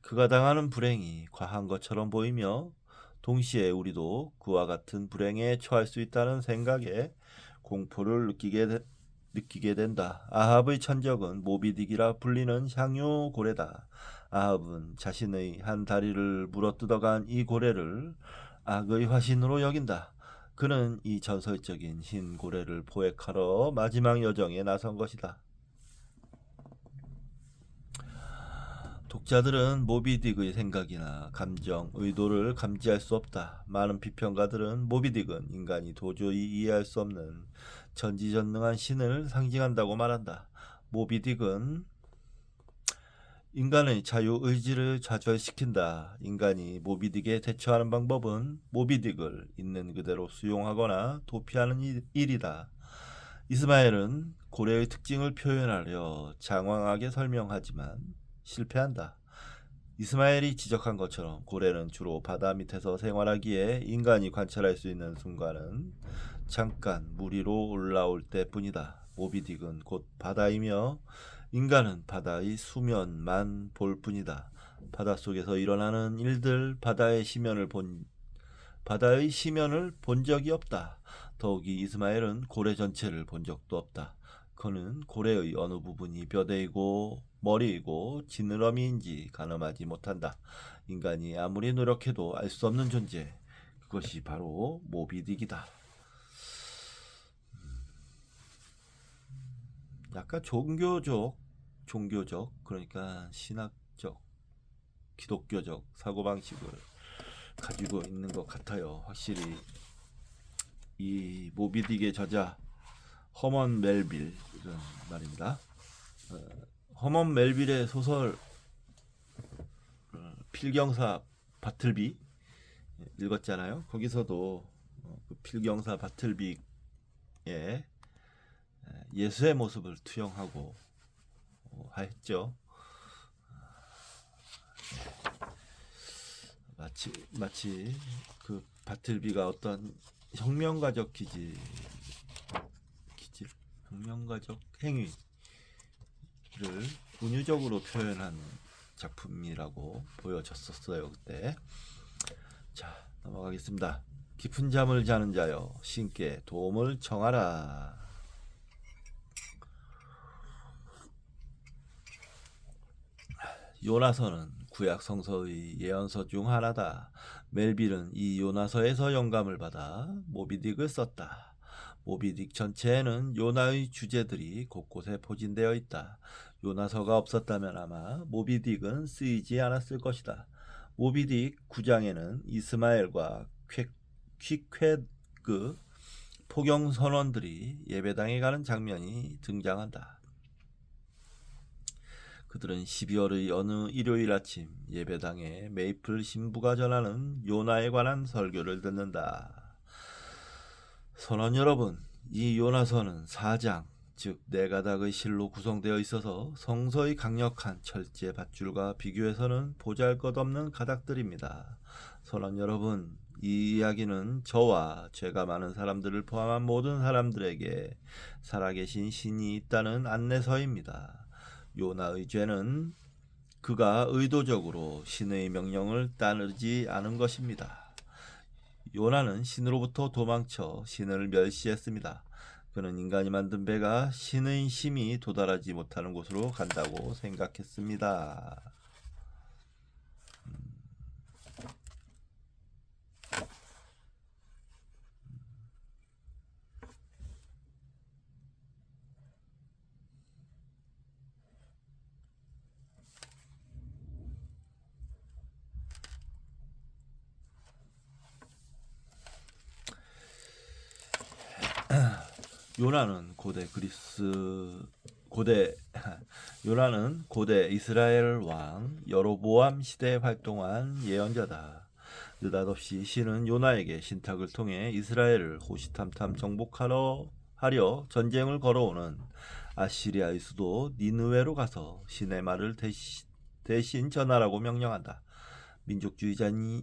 그가 당하는 불행이 과한 것처럼 보이며 동시에 우리도 그와 같은 불행에 처할 수 있다는 생각에 공포를 느끼게 된다. 아합의 천적은 모비딕이라 불리는 향유 고래다. 아합은 자신의 한 다리를 물어뜯어간 이 고래를 악의 화신으로 여긴다. 그는 이 전설적인 흰 고래를 포획하러 마지막 여정에 나선 것이다. 독자들은 모비딕의 생각이나 감정, 의도를 감지할 수 없다. 많은 비평가들은 모비딕은 인간이 도저히 이해할 수 없는 전지전능한 신을 상징한다고 말한다. 모비딕은 인간의 자유의지를 좌절시킨다. 인간이 모비딕에 대처하는 방법은 모비딕을 있는 그대로 수용하거나 도피하는 일이다. 이스마엘은 고래의 특징을 표현하려 장황하게 설명하지만 실패한다. 이스마엘이 지적한 것처럼 고래는 주로 바다 밑에서 생활하기에 인간이 관찰할 수 있는 순간은 잠깐 물 위로 올라올 때뿐이다. 모비딕은 곧 바다이며 인간은 바다의 수면만 볼 뿐이다. 바닷속에서 일어나는 일들, 바다의 시면을 본 적이 없다. 더욱이 이스마엘은 고래 전체를 본 적도 없다. 그는 고래의 어느 부분이 뼈대이고 머리이고 지느러미인지 가늠하지 못한다. 인간이 아무리 노력해도 알 수 없는 존재, 그것이 바로 모비딕이다. 약간 종교적 그러니까 신학적, 기독교적 사고방식을 가지고 있는 것 같아요. 확실히 이 모비딕의 저자 허먼 멜빌 이런 말입니다. 허먼 멜빌의 소설 필경사 바틀비 읽었잖아요. 거기서도 그 필경사 바틀비의 예수의 모습을 투영하고 했죠. 마치 그 바틀비가 어떤 혁명가적 혁명가적 행위를 은유적으로 표현한 작품이라고 보여졌었어요, 그때. 자, 넘어가겠습니다. 깊은 잠을 자는 자여, 신께 도움을 청하라. 요나서는 구약 성서의 예언서 중 하나다. 멜빌은 이 요나서에서 영감을 받아 모비딕을 썼다. 모비딕 전체에는 요나의 주제들이 곳곳에 포진되어 있다. 요나서가 없었다면 아마 모비딕은 쓰이지 않았을 것이다. 모비딕 9장에는 이스마엘과 퀴퀘그 포경 선원들이 예배당에 가는 장면이 등장한다. 그들은 12월의 어느 일요일 아침 예배당에 메이플 신부가 전하는 요나에 관한 설교를 듣는다. 선원 여러분, 이 요나서는 4장, 즉 4가닥의 실로 구성되어 있어서 성서의 강력한 철제 밧줄과 비교해서는 보잘것없는 가닥들입니다. 선원 여러분, 이 이야기는 저와 죄가 많은 사람들을 포함한 모든 사람들에게 살아계신 신이 있다는 안내서입니다. 요나의 죄는 그가 의도적으로 신의 명령을 따르지 않은 것입니다. 요나는 신으로부터 도망쳐 신을 멸시했습니다. 그는 인간이 만든 배가 신의 힘이 도달하지 못하는 곳으로 간다고 생각했습니다. 요나는 고대 이스라엘 왕 여로보암 시대에 활동한 예언자다. 느닷없이 신은 요나에게 신탁을 통해 이스라엘을 호시탐탐 정복하려 전쟁을 걸어오는 아시리아의 수도 니느웨로 가서 신의 말을 대신 전하라고 명령한다. 민족주의자인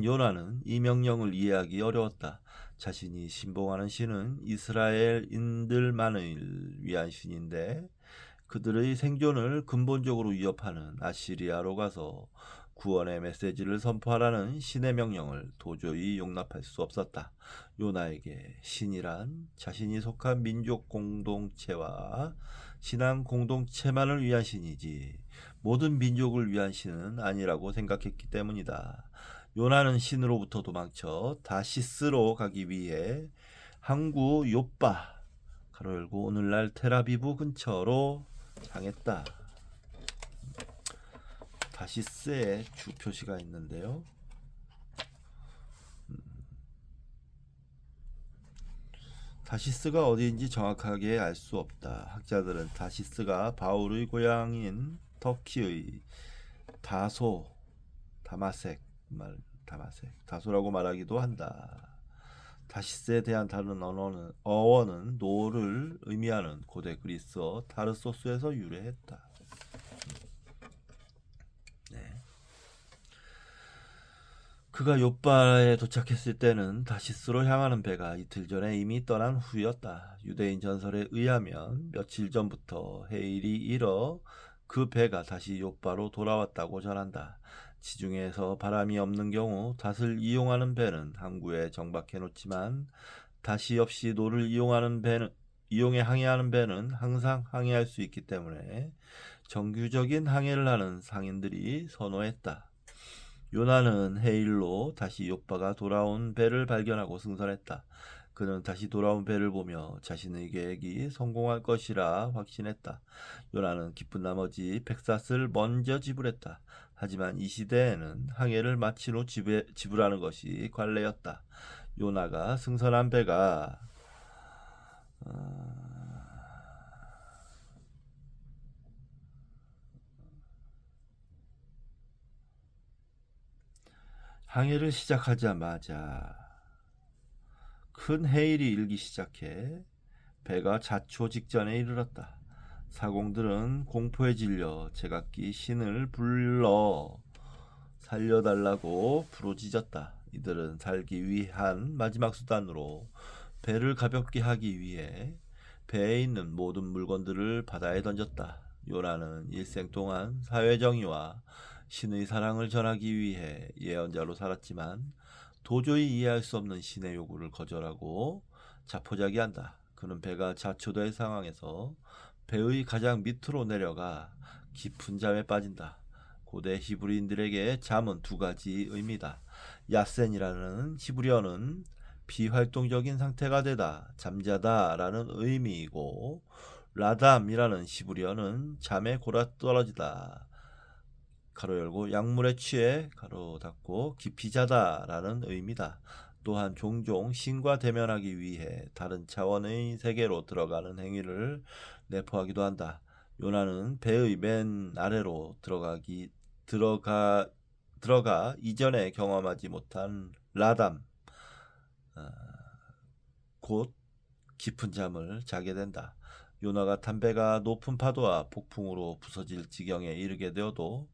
요나는 이 명령을 이해하기 어려웠다. 자신이 신봉하는 신은 이스라엘인들만을 위한 신인데 그들의 생존을 근본적으로 위협하는 아시리아로 가서 구원의 메시지를 선포하라는 신의 명령을 도저히 용납할 수 없었다. 요나에게 신이란 자신이 속한 민족 공동체와 신앙 공동체만을 위한 신이지 모든 민족을 위한 신은 아니라고 생각했기 때문이다. 요나는 신으로부터 도망쳐 다시스로 가기 위해 항구 요빠 가로 열고 오늘날 텔아비브 근처로 향했다. 다시스의 주 표시가 있는데요. 다시스가 어디인지 정확하게 알 수 없다. 학자들은 다시스가 바울의 고향인 터키의 다소라고 말하기도 한다. 다시스에 대한 다른 어원은 노를 의미하는 고대 그리스어 타르소스에서 유래했다. 네. 그가 욥바에 도착했을 때는 다시스로 향하는 배가 이틀 전에 이미 떠난 후였다. 유대인 전설에 의하면 며칠 전부터 해일이 일어 그 배가 다시 욥바로 돌아왔다고 전한다. 지중해에서 바람이 없는 경우 닷을 이용하는 배는 항구에 정박해 놓지만 닷이 없이 노를 이용해 항해하는 배는 항상 항해할 수 있기 때문에 정규적인 항해를 하는 상인들이 선호했다. 요나는 해일로 다시 욥바가 돌아온 배를 발견하고 승선했다. 그는 다시 돌아온 배를 보며 자신의 계획이 성공할 것이라 확신했다. 요나는 기쁜 나머지 백삿을 먼저 지불했다. 하지만 이 시대에는 항해를 마친 후 지불하는 것이 관례였다. 요나가 승선한 배가 항해를 시작하자마자 큰 해일이 일기 시작해 배가 자초 직전에 이르렀다. 사공들은 공포에 질려 제각기 신을 불러 살려달라고 부르짖었다. 이들은 살기 위한 마지막 수단으로 배를 가볍게 하기 위해 배에 있는 모든 물건들을 바다에 던졌다. 요나는 일생 동안 사회정의와 신의 사랑을 전하기 위해 예언자로 살았지만 도저히 이해할 수 없는 신의 요구를 거절하고 자포자기한다. 그는 배가 자초될 상황에서 배의 가장 밑으로 내려가 깊은 잠에 빠진다. 고대 히브리인들에게 잠은 두 가지 의미다. 야센이라는 히브리어는 비활동적인 상태가 되다, 잠자다 라는 의미이고, 라담이라는 히브리어는 잠에 골아떨어지다, 가로 열고 약물에 취해 가로 닫고 깊이 자다 라는 의미다. 또한 종종 신과 대면하기 위해 다른 차원의 세계로 들어가는 행위를 내포하기도 한다. 요나는 배의 맨 아래로 들어가 이전에 경험하지 못한 라담, 곧 깊은 잠을 자게 된다. 요나가 탄 배가 높은 파도와 폭풍으로 부서질 지경에 이르게 되어도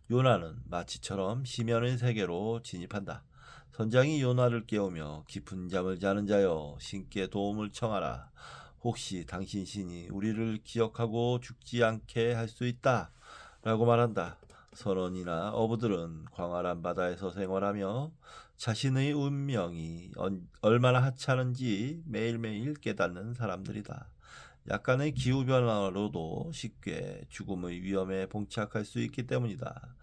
요나는 마치처럼 심연의 세계로 진입한다. 선장이 요나를 깨우며 깊은 잠을 자는 자여 신께 도움을 청하라. 혹시 당신 신이 우리를 기억하고 죽지 않게 할 수 있다 라고 말한다. 선원이나 어부들은 광활한 바다에서 생활하며 자신의 운명이 얼마나 하찮은지 매일매일 깨닫는 사람들이다. 약간의 기후변화로도 쉽게 죽음의 위험에 봉착할 수 있기 때문이다.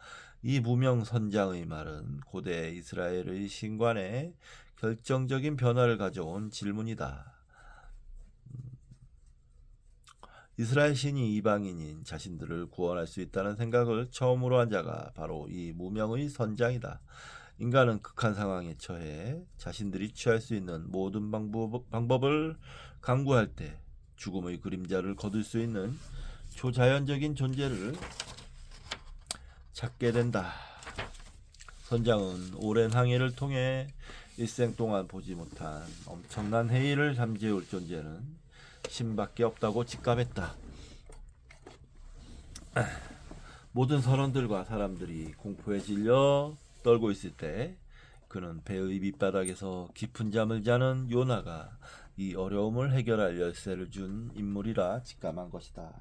이 무명 선장의 말은 고대 이스라엘의 신관에 결정적인 변화를 가져온 질문이다. 이스라엘 신이 이방인인 자신들을 구원할 수 있다는 생각을 처음으로 한 자가 바로 이 무명의 선장이다. 인간은 극한 상황에 처해 자신들이 취할 수 있는 모든 방법을 강구할 때 죽음의 그림자를 거둘 수 있는 초자연적인 존재를 찾게 된다. 선장은 오랜 항해를 통해 일생 동안 보지 못한 엄청난 해일을 잠재울 존재는 신밖에 없다고 직감했다. 모든 선원들과 사람들이 공포에 질려 떨고 있을 때 그는 배의 밑바닥에서 깊은 잠을 자는 요나가 이 어려움을 해결할 열쇠를 준 인물이라 직감한 것이다.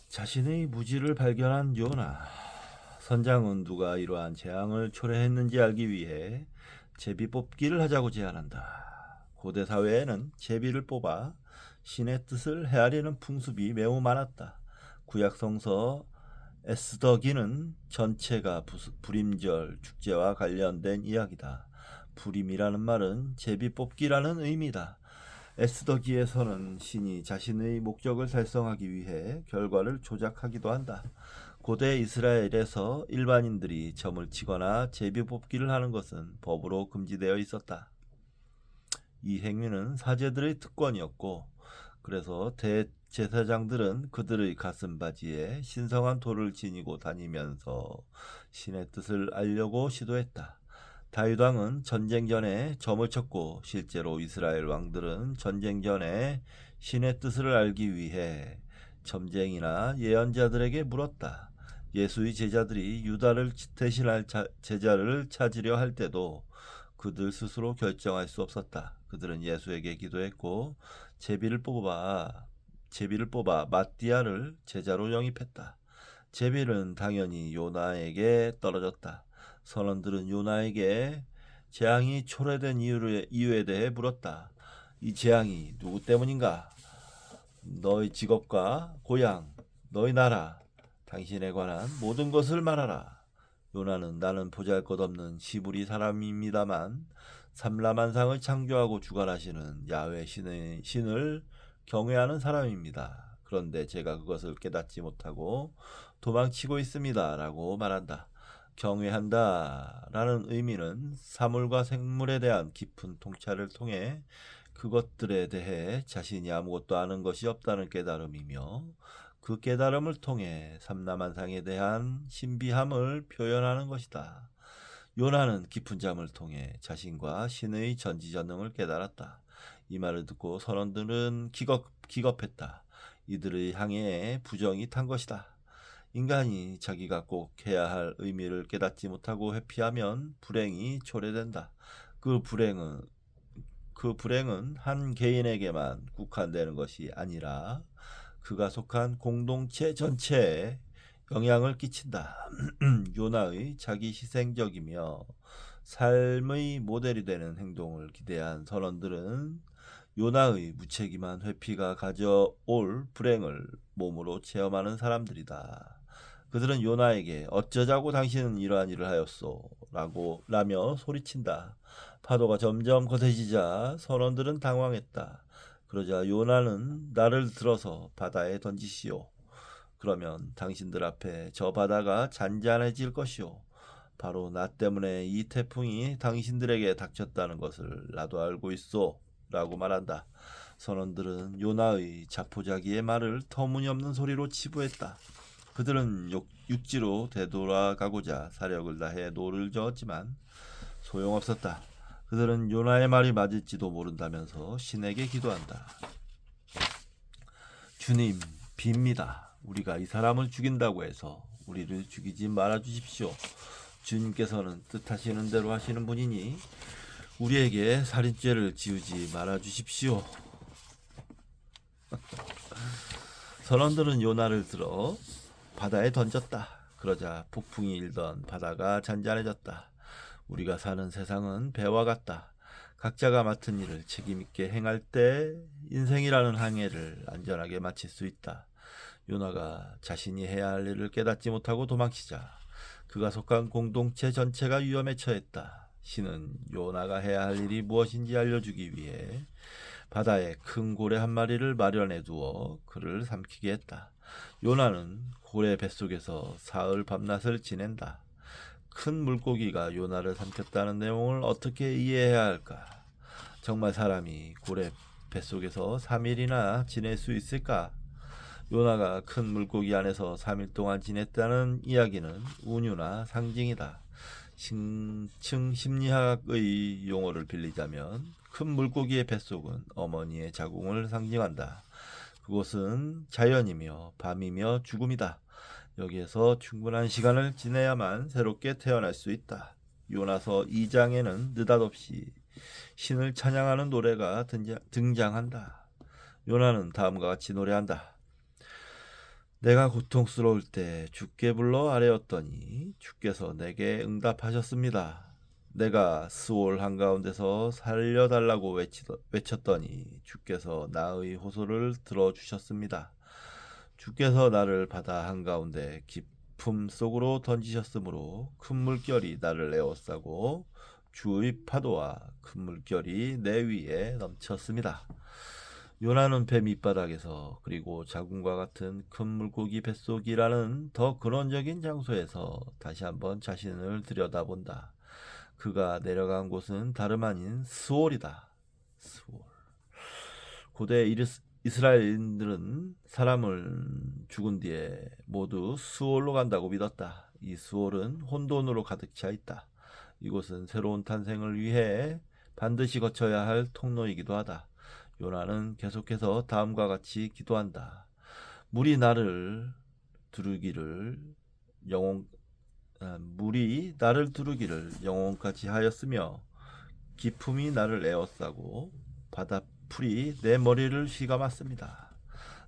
자신의 무지를 발견한 요나. 선장은 누가 이러한 재앙을 초래했는지 알기 위해 제비 뽑기를 하자고 제안한다. 고대 사회에는 제비를 뽑아 신의 뜻을 헤아리는 풍습이 매우 많았다. 구약 성서 에스더기는 전체가 불임절 축제와 관련된 이야기다. 불임이라는 말은 제비 뽑기라는 의미다. 에스더기에서는 신이 자신의 목적을 달성하기 위해 결과를 조작하기도 한다. 고대 이스라엘에서 일반인들이 점을 치거나 제비 뽑기를 하는 것은 법으로 금지되어 있었다. 이 행위는 사제들의 특권이었고, 그래서 대제사장들은 그들의 가슴바지에 신성한 돌을 지니고 다니면서 신의 뜻을 알려고 시도했다. 다윗 왕은 전쟁 전에 점을 쳤고, 실제로 이스라엘 왕들은 전쟁 전에 신의 뜻을 알기 위해 점쟁이나 예언자들에게 물었다. 예수의 제자들이 유다를 대신할 제자를 찾으려 할 때도 그들 스스로 결정할 수 없었다. 그들은 예수에게 기도했고 제비를 뽑아 마띠아를 제자로 영입했다. 제비는 당연히 요나에게 떨어졌다. 선원들은 요나에게 재앙이 초래된 이유에 대해 물었다. 이 재앙이 누구 때문인가? 너희 직업과 고향, 너희 나라, 당신에 관한 모든 것을 말하라. 요나는 나는 보잘것없는 시부리 사람입니다만 삼라만상을 창조하고 주관하시는 야훼 신을 경외하는 사람입니다. 그런데 제가 그것을 깨닫지 못하고 도망치고 있습니다. 라고 말한다. 경외한다 라는 의미는 사물과 생물에 대한 깊은 통찰을 통해 그것들에 대해 자신이 아무것도 아는 것이 없다는 깨달음이며, 그 깨달음을 통해 삼라만상에 대한 신비함을 표현하는 것이다. 요나는 깊은 잠을 통해 자신과 신의 전지전능을 깨달았다. 이 말을 듣고 선원들은 기겁했다. 이들의 항해에 부정이 탄 것이다. 인간이 자기가 꼭 해야 할 의미를 깨닫지 못하고 회피하면 불행이 초래된다. 그 불행은 한 개인에게만 국한되는 것이 아니라 그가 속한 공동체 전체에 영향을 끼친다. 요나의 자기 희생적이며 삶의 모델이 되는 행동을 기대한 선원들은 요나의 무책임한 회피가 가져올 불행을 몸으로 체험하는 사람들이다. 그들은 요나에게 어쩌자고 당신은 이러한 일을 하였소? 라며 소리친다. 파도가 점점 거세지자 선원들은 당황했다. 그러자 요나는 나를 들어서 바다에 던지시오. 그러면 당신들 앞에 저 바다가 잔잔해질 것이오. 바로 나 때문에 이 태풍이 당신들에게 닥쳤다는 것을 나도 알고 있소. 라고 말한다. 선원들은 요나의 자포자기의 말을 터무니없는 소리로 치부했다. 그들은 육지로 되돌아가고자 사력을 다해 노를 저었지만 소용없었다. 그들은 요나의 말이 맞을지도 모른다면서 신에게 기도한다. 주님, 빕니다. 우리가 이 사람을 죽인다고 해서 우리를 죽이지 말아 주십시오. 주님께서는 뜻하시는 대로 하시는 분이니 우리에게 살인죄를 지우지 말아 주십시오. 선원들은 요나를 들어 바다에 던졌다. 그러자 폭풍이 일던 바다가 잔잔해졌다. 우리가 사는 세상은 배와 같다. 각자가 맡은 일을 책임있게 행할 때 인생이라는 항해를 안전하게 마칠 수 있다. 요나가 자신이 해야 할 일을 깨닫지 못하고 도망치자 그가 속한 공동체 전체가 위험에 처했다. 신은 요나가 해야 할 일이 무엇인지 알려주기 위해 바다에 큰 고래 한 마리를 마련해 두어 그를 삼키게 했다. 요나는 고래 뱃속에서 사흘 밤낮을 지낸다. 큰 물고기가 요나를 삼켰다는 내용을 어떻게 이해해야 할까? 정말 사람이 고래 뱃속에서 3일이나 지낼 수 있을까? 요나가 큰 물고기 안에서 3일 동안 지냈다는 이야기는 운유나 상징이다. 층 심리학의 용어를 빌리자면 큰 물고기의 뱃속은 어머니의 자궁을 상징한다. 그곳은 자연이며 밤이며 죽음이다. 여기에서 충분한 시간을 지내야만 새롭게 태어날 수 있다. 요나서 2장에는 느닷없이 신을 찬양하는 노래가 등장한다. 요나는 다음과 같이 노래한다. 내가 고통스러울 때 주께 불러 아뢰었더니 주께서 내게 응답하셨습니다. 내가 스올 한가운데서 살려달라고 외쳤더니 주께서 나의 호소를 들어주셨습니다. 주께서 나를 바다 한가운데 깊음 속으로 던지셨으므로 큰 물결이 나를 에워싸고 주의 파도와 큰 물결이 내 위에 넘쳤습니다. 요나는 배 밑바닥에서 그리고 자궁과 같은 큰 물고기 뱃속이라는 더 근원적인 장소에서 다시 한번 자신을 들여다본다. 그가 내려간 곳은 다름 아닌 스올이다. 스올. 고대 이스라엘인들은 사람을 죽은 뒤에 모두 스올로 간다고 믿었다. 이 스올은 혼돈으로 가득 차 있다. 이곳은 새로운 탄생을 위해 반드시 거쳐야 할 통로이기도 하다. 요나는 계속해서 다음과 같이 기도한다. 물이 나를 두르기를 영혼까지 하였으며 기품이 나를 에워싸고 바닷풀이 내 머리를 휘감았습니다.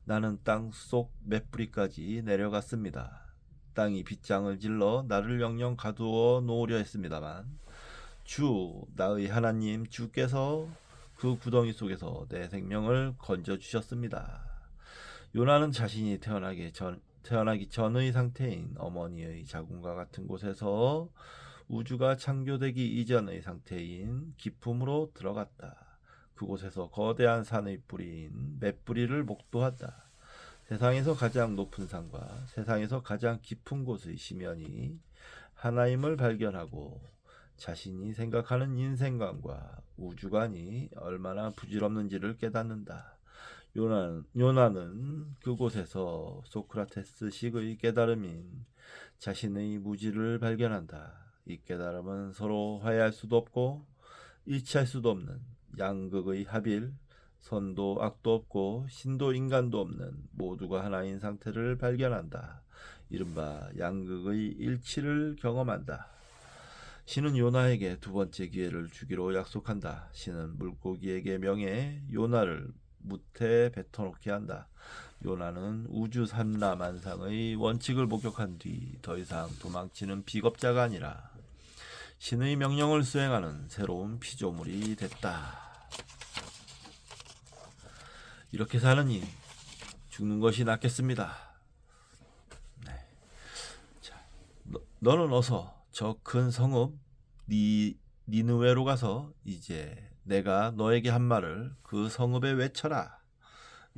나는 땅속 맷뿌리까지 내려갔습니다. 땅이 빗장을 질러 나를 영영 가두어 놓으려 했습니다만 나의 하나님 주께서 그 구덩이 속에서 내 생명을 건져주셨습니다. 요나는 자신이 태어나기 전의 상태인 어머니의 자궁과 같은 곳에서 우주가 창조되기 이전의 상태인 기품으로 들어갔다. 그곳에서 거대한 산의 뿌리인 맷뿌리를 목도한다. 세상에서 가장 높은 산과 세상에서 가장 깊은 곳의 심연이 하나임을 발견하고 자신이 생각하는 인생관과 우주관이 얼마나 부질없는지를 깨닫는다. 요나는 그곳에서 소크라테스식의 깨달음인 자신의 무지를 발견한다. 이 깨달음은 서로 화해할 수도 없고 일치할 수도 없는 양극의 합일, 선도 악도 없고 신도 인간도 없는 모두가 하나인 상태를 발견한다. 이른바 양극의 일치를 경험한다. 신은 요나에게 두 번째 기회를 주기로 약속한다. 신은 물고기에게 명해 요나를 무태에 뱉어놓게 한다. 요나는 우주 삼라만상의 원칙을 목격한 뒤 더 이상 도망치는 비겁자가 아니라 신의 명령을 수행하는 새로운 피조물이 됐다. 이렇게 사느니 죽는 것이 낫겠습니다. 네. 자, 너는 어서 저 큰 성읍 니느웨로 가서 이제 내가 너에게 한 말을 그 성읍에 외쳐라.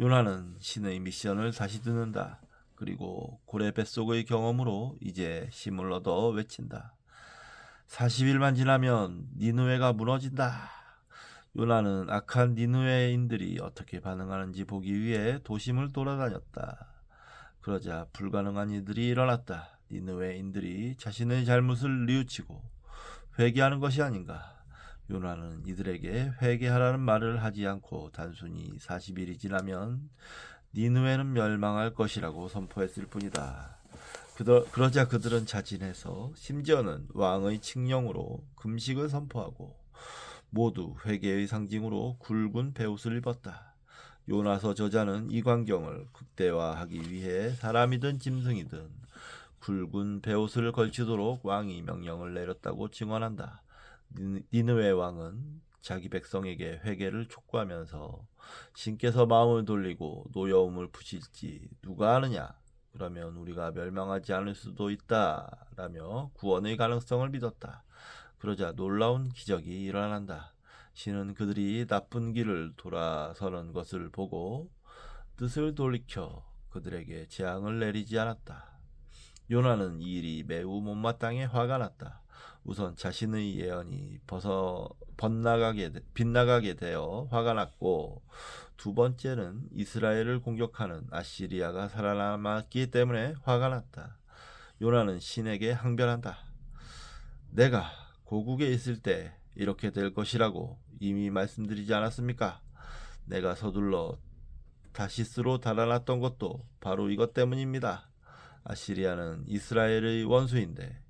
요나는 신의 미션을 다시 듣는다. 그리고 고래 뱃속의 경험으로 이제 힘을 얻어 외친다. 40일만 지나면 니느웨가 무너진다. 요나는 악한 니느웨인들이 어떻게 반응하는지 보기 위해 도심을 돌아다녔다. 그러자 불가능한 일들이 일어났다. 니느웨인들이 자신의 잘못을 뉘우치고 회개하는 것이 아닌가. 요나는 이들에게 회개하라는 말을 하지 않고 단순히 40일이 지나면 니느웨는 멸망할 것이라고 선포했을 뿐이다. 그러자 그들은 자진해서 심지어는 왕의 칙령으로 금식을 선포하고 모두 회개의 상징으로 굵은 베옷을 입었다. 요나서 저자는 이 광경을 극대화하기 위해 사람이든 짐승이든 굵은 베옷을 걸치도록 왕이 명령을 내렸다고 증언한다. 니느웨 왕은 자기 백성에게 회개를 촉구하면서 신께서 마음을 돌리고 노여움을 푸실지 누가 아느냐? 그러면 우리가 멸망하지 않을 수도 있다 라며 구원의 가능성을 믿었다. 그러자 놀라운 기적이 일어난다. 신은 그들이 나쁜 길을 돌아서는 것을 보고 뜻을 돌이켜 그들에게 재앙을 내리지 않았다. 요나는 이 일이 매우 못마땅해 화가 났다. 우선 자신의 예언이 빗나가게 되어 화가 났고, 두 번째는 이스라엘을 공격하는 아시리아가 살아남았기 때문에 화가 났다. 요나는 신에게 항변한다. 내가 고국에 있을 때 이렇게 될 것이라고 이미 말씀드리지 않았습니까? 내가 서둘러 다시스로 달아났던 것도 바로 이것 때문입니다. 아시리아는 이스라엘의 원수인데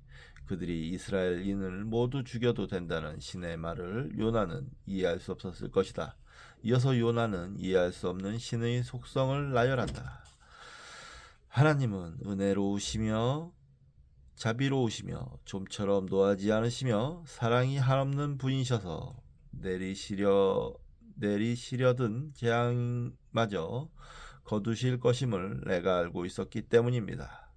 그들이 이스라엘인을 모두 죽여도 된다는 신의 말을 요나는 이해할 수 없었을 것이다. 이어서 요나는 이해할 수 없는 신의 속성을 나열한다. 하나님은 은혜로우시며 자비로우시며 좀처럼 노하지 않으시며 사랑이 한없는 분이셔서 내리시려던 재앙마저 거두실 것임을 내가 알고 있었기 때문입니다.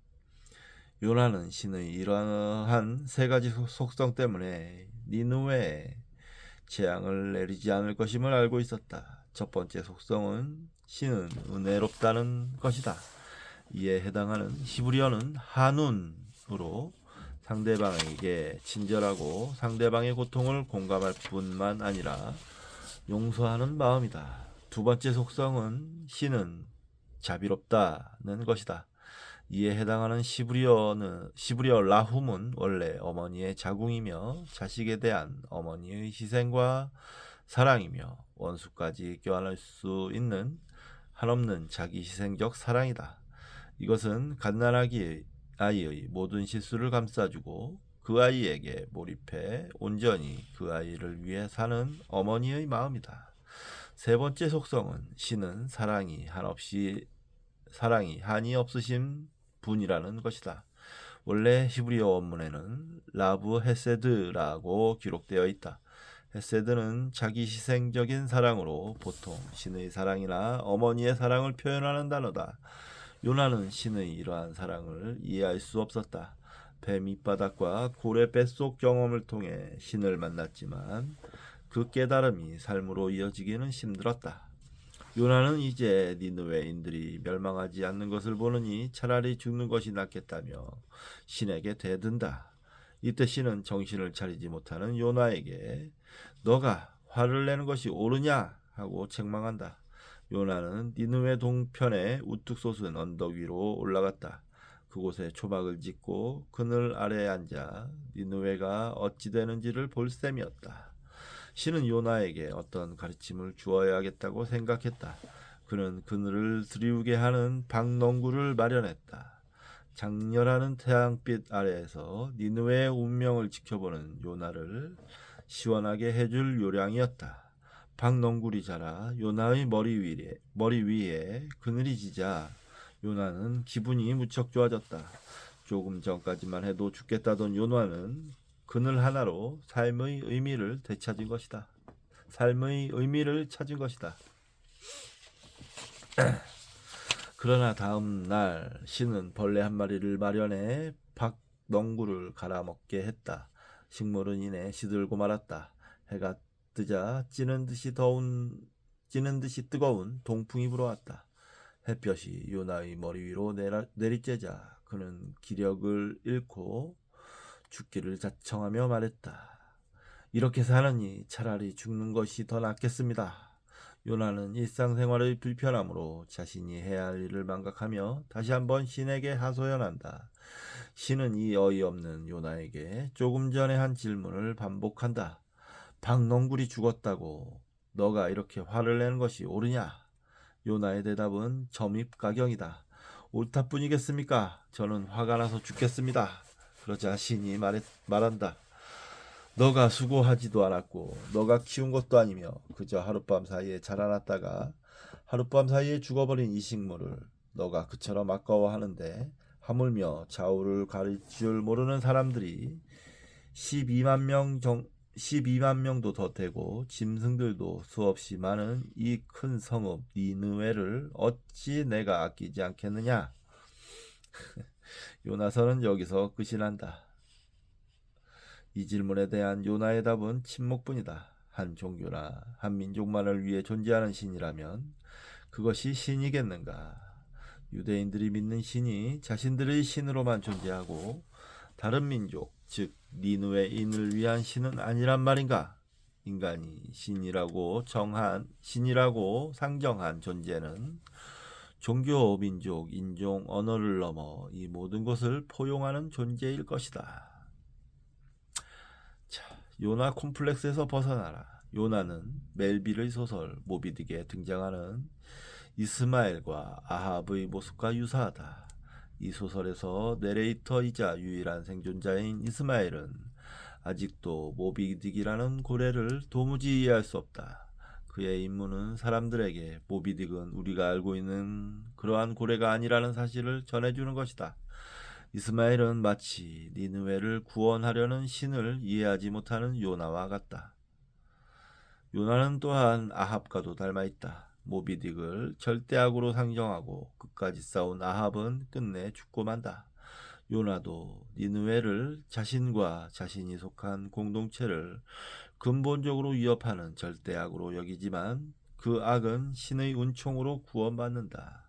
요나는 신의 이러한 세 가지 속성 때문에 니느웨에 재앙을 내리지 않을 것임을 알고 있었다. 첫 번째 속성은 신은 은혜롭다는 것이다. 이에 해당하는 히브리어는 한운으로 상대방에게 친절하고 상대방의 고통을 공감할 뿐만 아니라 용서하는 마음이다. 두 번째 속성은 신은 자비롭다는 것이다. 이에 해당하는 시브리어 라훔은 원래 어머니의 자궁이며 자식에 대한 어머니의 희생과 사랑이며 원수까지 껴안을 수 있는 한없는 자기 희생적 사랑이다. 이것은 갓난아기의 모든 실수를 감싸주고 그 아이에게 몰입해 온전히 그 아이를 위해 사는 어머니의 마음이다. 세 번째 속성은 신은 사랑이 한이 없으신 분이라는 것이다. 원래 히브리어 원문에는 라브 헤세드라고 기록되어 있다. 헤세드는 자기 희생적인 사랑으로 보통 신의 사랑이나 어머니의 사랑을 표현하는 단어다. 요나는 신의 이러한 사랑을 이해할 수 없었다. 배 밑바닥과 고래 뱃속 경험을 통해 신을 만났지만 그 깨달음이 삶으로 이어지기는 힘들었다. 요나는 이제 니느웨인들이 멸망하지 않는 것을 보느니 차라리 죽는 것이 낫겠다며 신에게 대든다. 이때 신은 정신을 차리지 못하는 요나에게 너가 화를 내는 것이 옳으냐 하고 책망한다. 요나는 니느웨 동편에 우뚝 솟은 언덕 위로 올라갔다. 그곳에 초막을 짓고 그늘 아래에 앉아 니느웨가 어찌 되는지를 볼 셈이었다. 신은 요나에게 어떤 가르침을 주어야겠다고 생각했다. 그는 그늘을 드리우게 하는 박농구를 마련했다. 장렬하는 태양빛 아래에서 니느웨의 운명을 지켜보는 요나를 시원하게 해줄 요량이었다. 박농굴이 자라 요나의 머리 위에 그늘이 지자 요나는 기분이 무척 좋아졌다. 조금 전까지만 해도 죽겠다던 요나는 그늘 하나로 삶의 의미를 되찾은 것이다. 삶의 의미를 찾은 것이다. 그러나 다음 날 신은 벌레 한 마리를 마련해 박농구를 갈아먹게 했다. 식물은 이내 시들고 말았다. 해가 뜨자 찌는 듯이 뜨거운 동풍이 불어왔다. 햇볕이 요나의 머리 위로 내리쬐자 그는 기력을 잃고 죽기를 자청하며 말했다. 이렇게 사느니 차라리 죽는 것이 더 낫겠습니다. 요나는 일상생활의 불편함으로 자신이 해야 할 일을 망각하며 다시 한번 신에게 하소연한다. 신은 이 어이없는 요나에게 조금 전에 한 질문을 반복한다. 박농굴이 죽었다고 너가 이렇게 화를 내는 것이 옳으냐? 요나의 대답은 점입가경이다. 옳다뿐이겠습니까? 저는 화가 나서 죽겠습니다. 그러자 신이 말한다. 너가 수고하지도 않았고 너가 키운 것도 아니며 그저 하룻밤 사이에 자라났다가 하룻밤 사이에 죽어버린 이 식물을 너가 그처럼 아까워하는데 하물며 좌우를 가릴 줄 모르는 사람들이 12만 명도 더 되고 짐승들도 수없이 많은 이 큰 성읍 니느웨를 어찌 내가 아끼지 않겠느냐. 요나서는 여기서 끝이 난다. 이 질문에 대한 요나의 답은 침묵뿐이다. 한 종교나 한 민족만을 위해 존재하는 신이라면 그것이 신이겠는가? 유대인들이 믿는 신이 자신들의 신으로만 존재하고 다른 민족, 즉 니느웨인을 위한 신은 아니란 말인가? 인간이 신이라고 상정한 존재는 종교, 민족, 인종, 언어를 넘어 이 모든 것을 포용하는 존재일 것이다. 자, 요나 콤플렉스에서 벗어나라. 요나는 멜빌의 소설 모비딕에 등장하는 이스마엘과 아합의 모습과 유사하다. 이 소설에서 내레이터이자 유일한 생존자인 이스마엘은 아직도 모비딕이라는 고래를 도무지 이해할 수 없다. 그의 임무는 사람들에게 모비딕은 우리가 알고 있는 그러한 고래가 아니라는 사실을 전해주는 것이다. 이스마엘은 마치 니느웨를 구원하려는 신을 이해하지 못하는 요나와 같다. 요나는 또한 아합과도 닮아있다. 모비딕을 절대악으로 상정하고 끝까지 싸운 아합은 끝내 죽고 만다. 요나도 니느웨를 자신과 자신이 속한 공동체를 근본적으로 위협하는 절대악으로 여기지만 그 악은 신의 은총으로 구원받는다.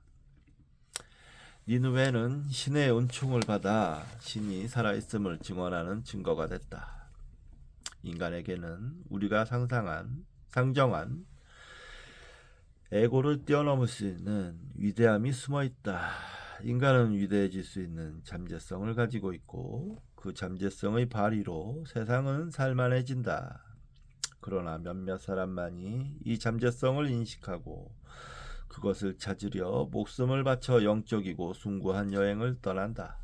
니느웨는 신의 은총을 받아 신이 살아있음을 증언하는 증거가 됐다. 인간에게는 우리가 상정한 에고를 뛰어넘을 수 있는 위대함이 숨어 있다. 인간은 위대해질 수 있는 잠재성을 가지고 있고 그 잠재성의 발휘로 세상은 살만해진다. 그러나 몇몇 사람만이 이 잠재성을 인식하고 그것을 찾으려 목숨을 바쳐 영적이고 숭고한 여행을 떠난다.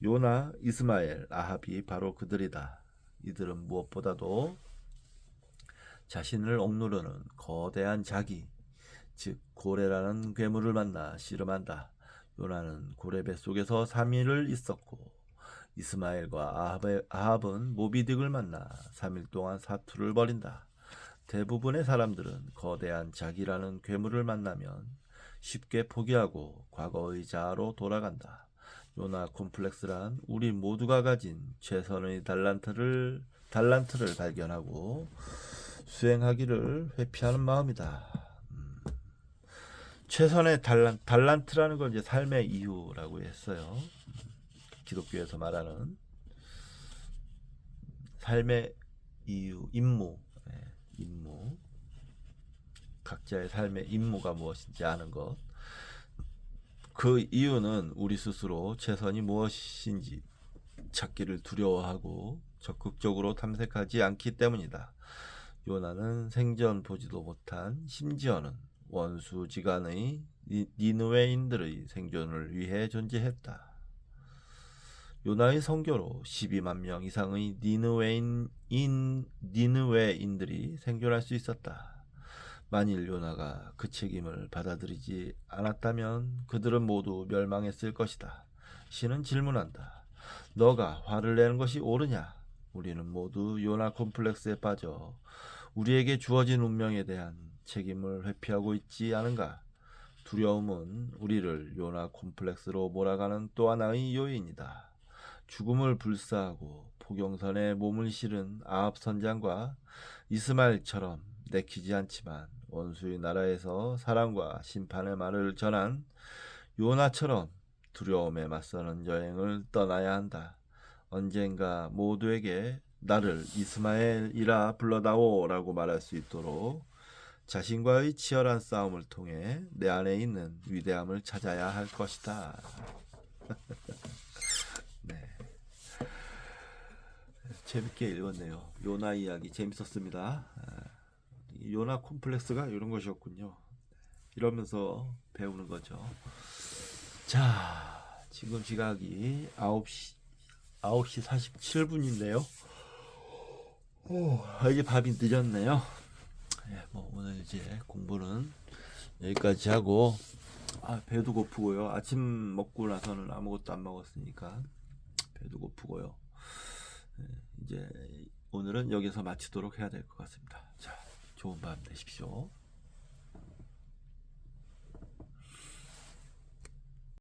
요나, 이스마엘, 아합이 바로 그들이다. 이들은 무엇보다도 자신을 억누르는 거대한 자기, 즉 고래라는 괴물을 만나 씨름한다. 요나는 고래 뱃속에서 3일을 있었고 이스마엘과 아합은 모비딕을 만나 3일 동안 사투를 벌인다. 대부분의 사람들은 거대한 자기라는 괴물을 만나면 쉽게 포기하고 과거의 자아로 돌아간다. 요나 콤플렉스란 우리 모두가 가진 최선의 달란트를 발견하고 수행하기를 회피하는 마음이다. 최선의 달란트라는 건 이제 삶의 이유라고 했어요. 기독교에서 말하는 삶의 이유, 임무, 임무. 각자의 삶의 임무가 무엇인지 아는 것. 그 이유는 우리 스스로 최선이 무엇인지 찾기를 두려워하고 적극적으로 탐색하지 않기 때문이다. 요나는 생전 보지도 못한 심지어는 원수지간의 니느웨인들의 생존을 위해 존재했다. 요나의 선교로 12만 명 이상의 니느웨인들이 생존할 수 있었다. 만일 요나가 그 책임을 받아들이지 않았다면 그들은 모두 멸망했을 것이다. 신은 질문한다. 너가 화를 내는 것이 옳으냐? 우리는 모두 요나 콤플렉스에 빠져 우리에게 주어진 운명에 대한 책임을 회피하고 있지 않은가? 두려움은 우리를 요나 콤플렉스로 몰아가는 또 하나의 요인이다. 죽음을 불사하고 포경선에 몸을 실은 아합 선장과 이스마엘처럼 내키지 않지만 원수의 나라에서 사랑과 심판의 말을 전한 요나처럼 두려움에 맞서는 여행을 떠나야 한다. 언젠가 모두에게 나를 이스마엘이라 불러다오 라고 말할 수 있도록 자신과의 치열한 싸움을 통해 내 안에 있는 위대함을 찾아야 할 것이다. 네, 재밌게 읽었네요. 요나 이야기 재밌었습니다. 요나 콤플렉스가 이런 것이었군요. 이러면서 배우는 거죠. 자, 지금 시각이 9시 47분인데요. 이제 밥이 늦었네요. 뭐 오늘 이제 공부는 여기까지 하고 배도 고프고요. 아침 먹고 나서는 아무것도 안 먹었으니까 배도 고프고요. 이제 오늘은 여기서 마치도록 해야 될 것 같습니다. 자, 좋은 밤 되십시오.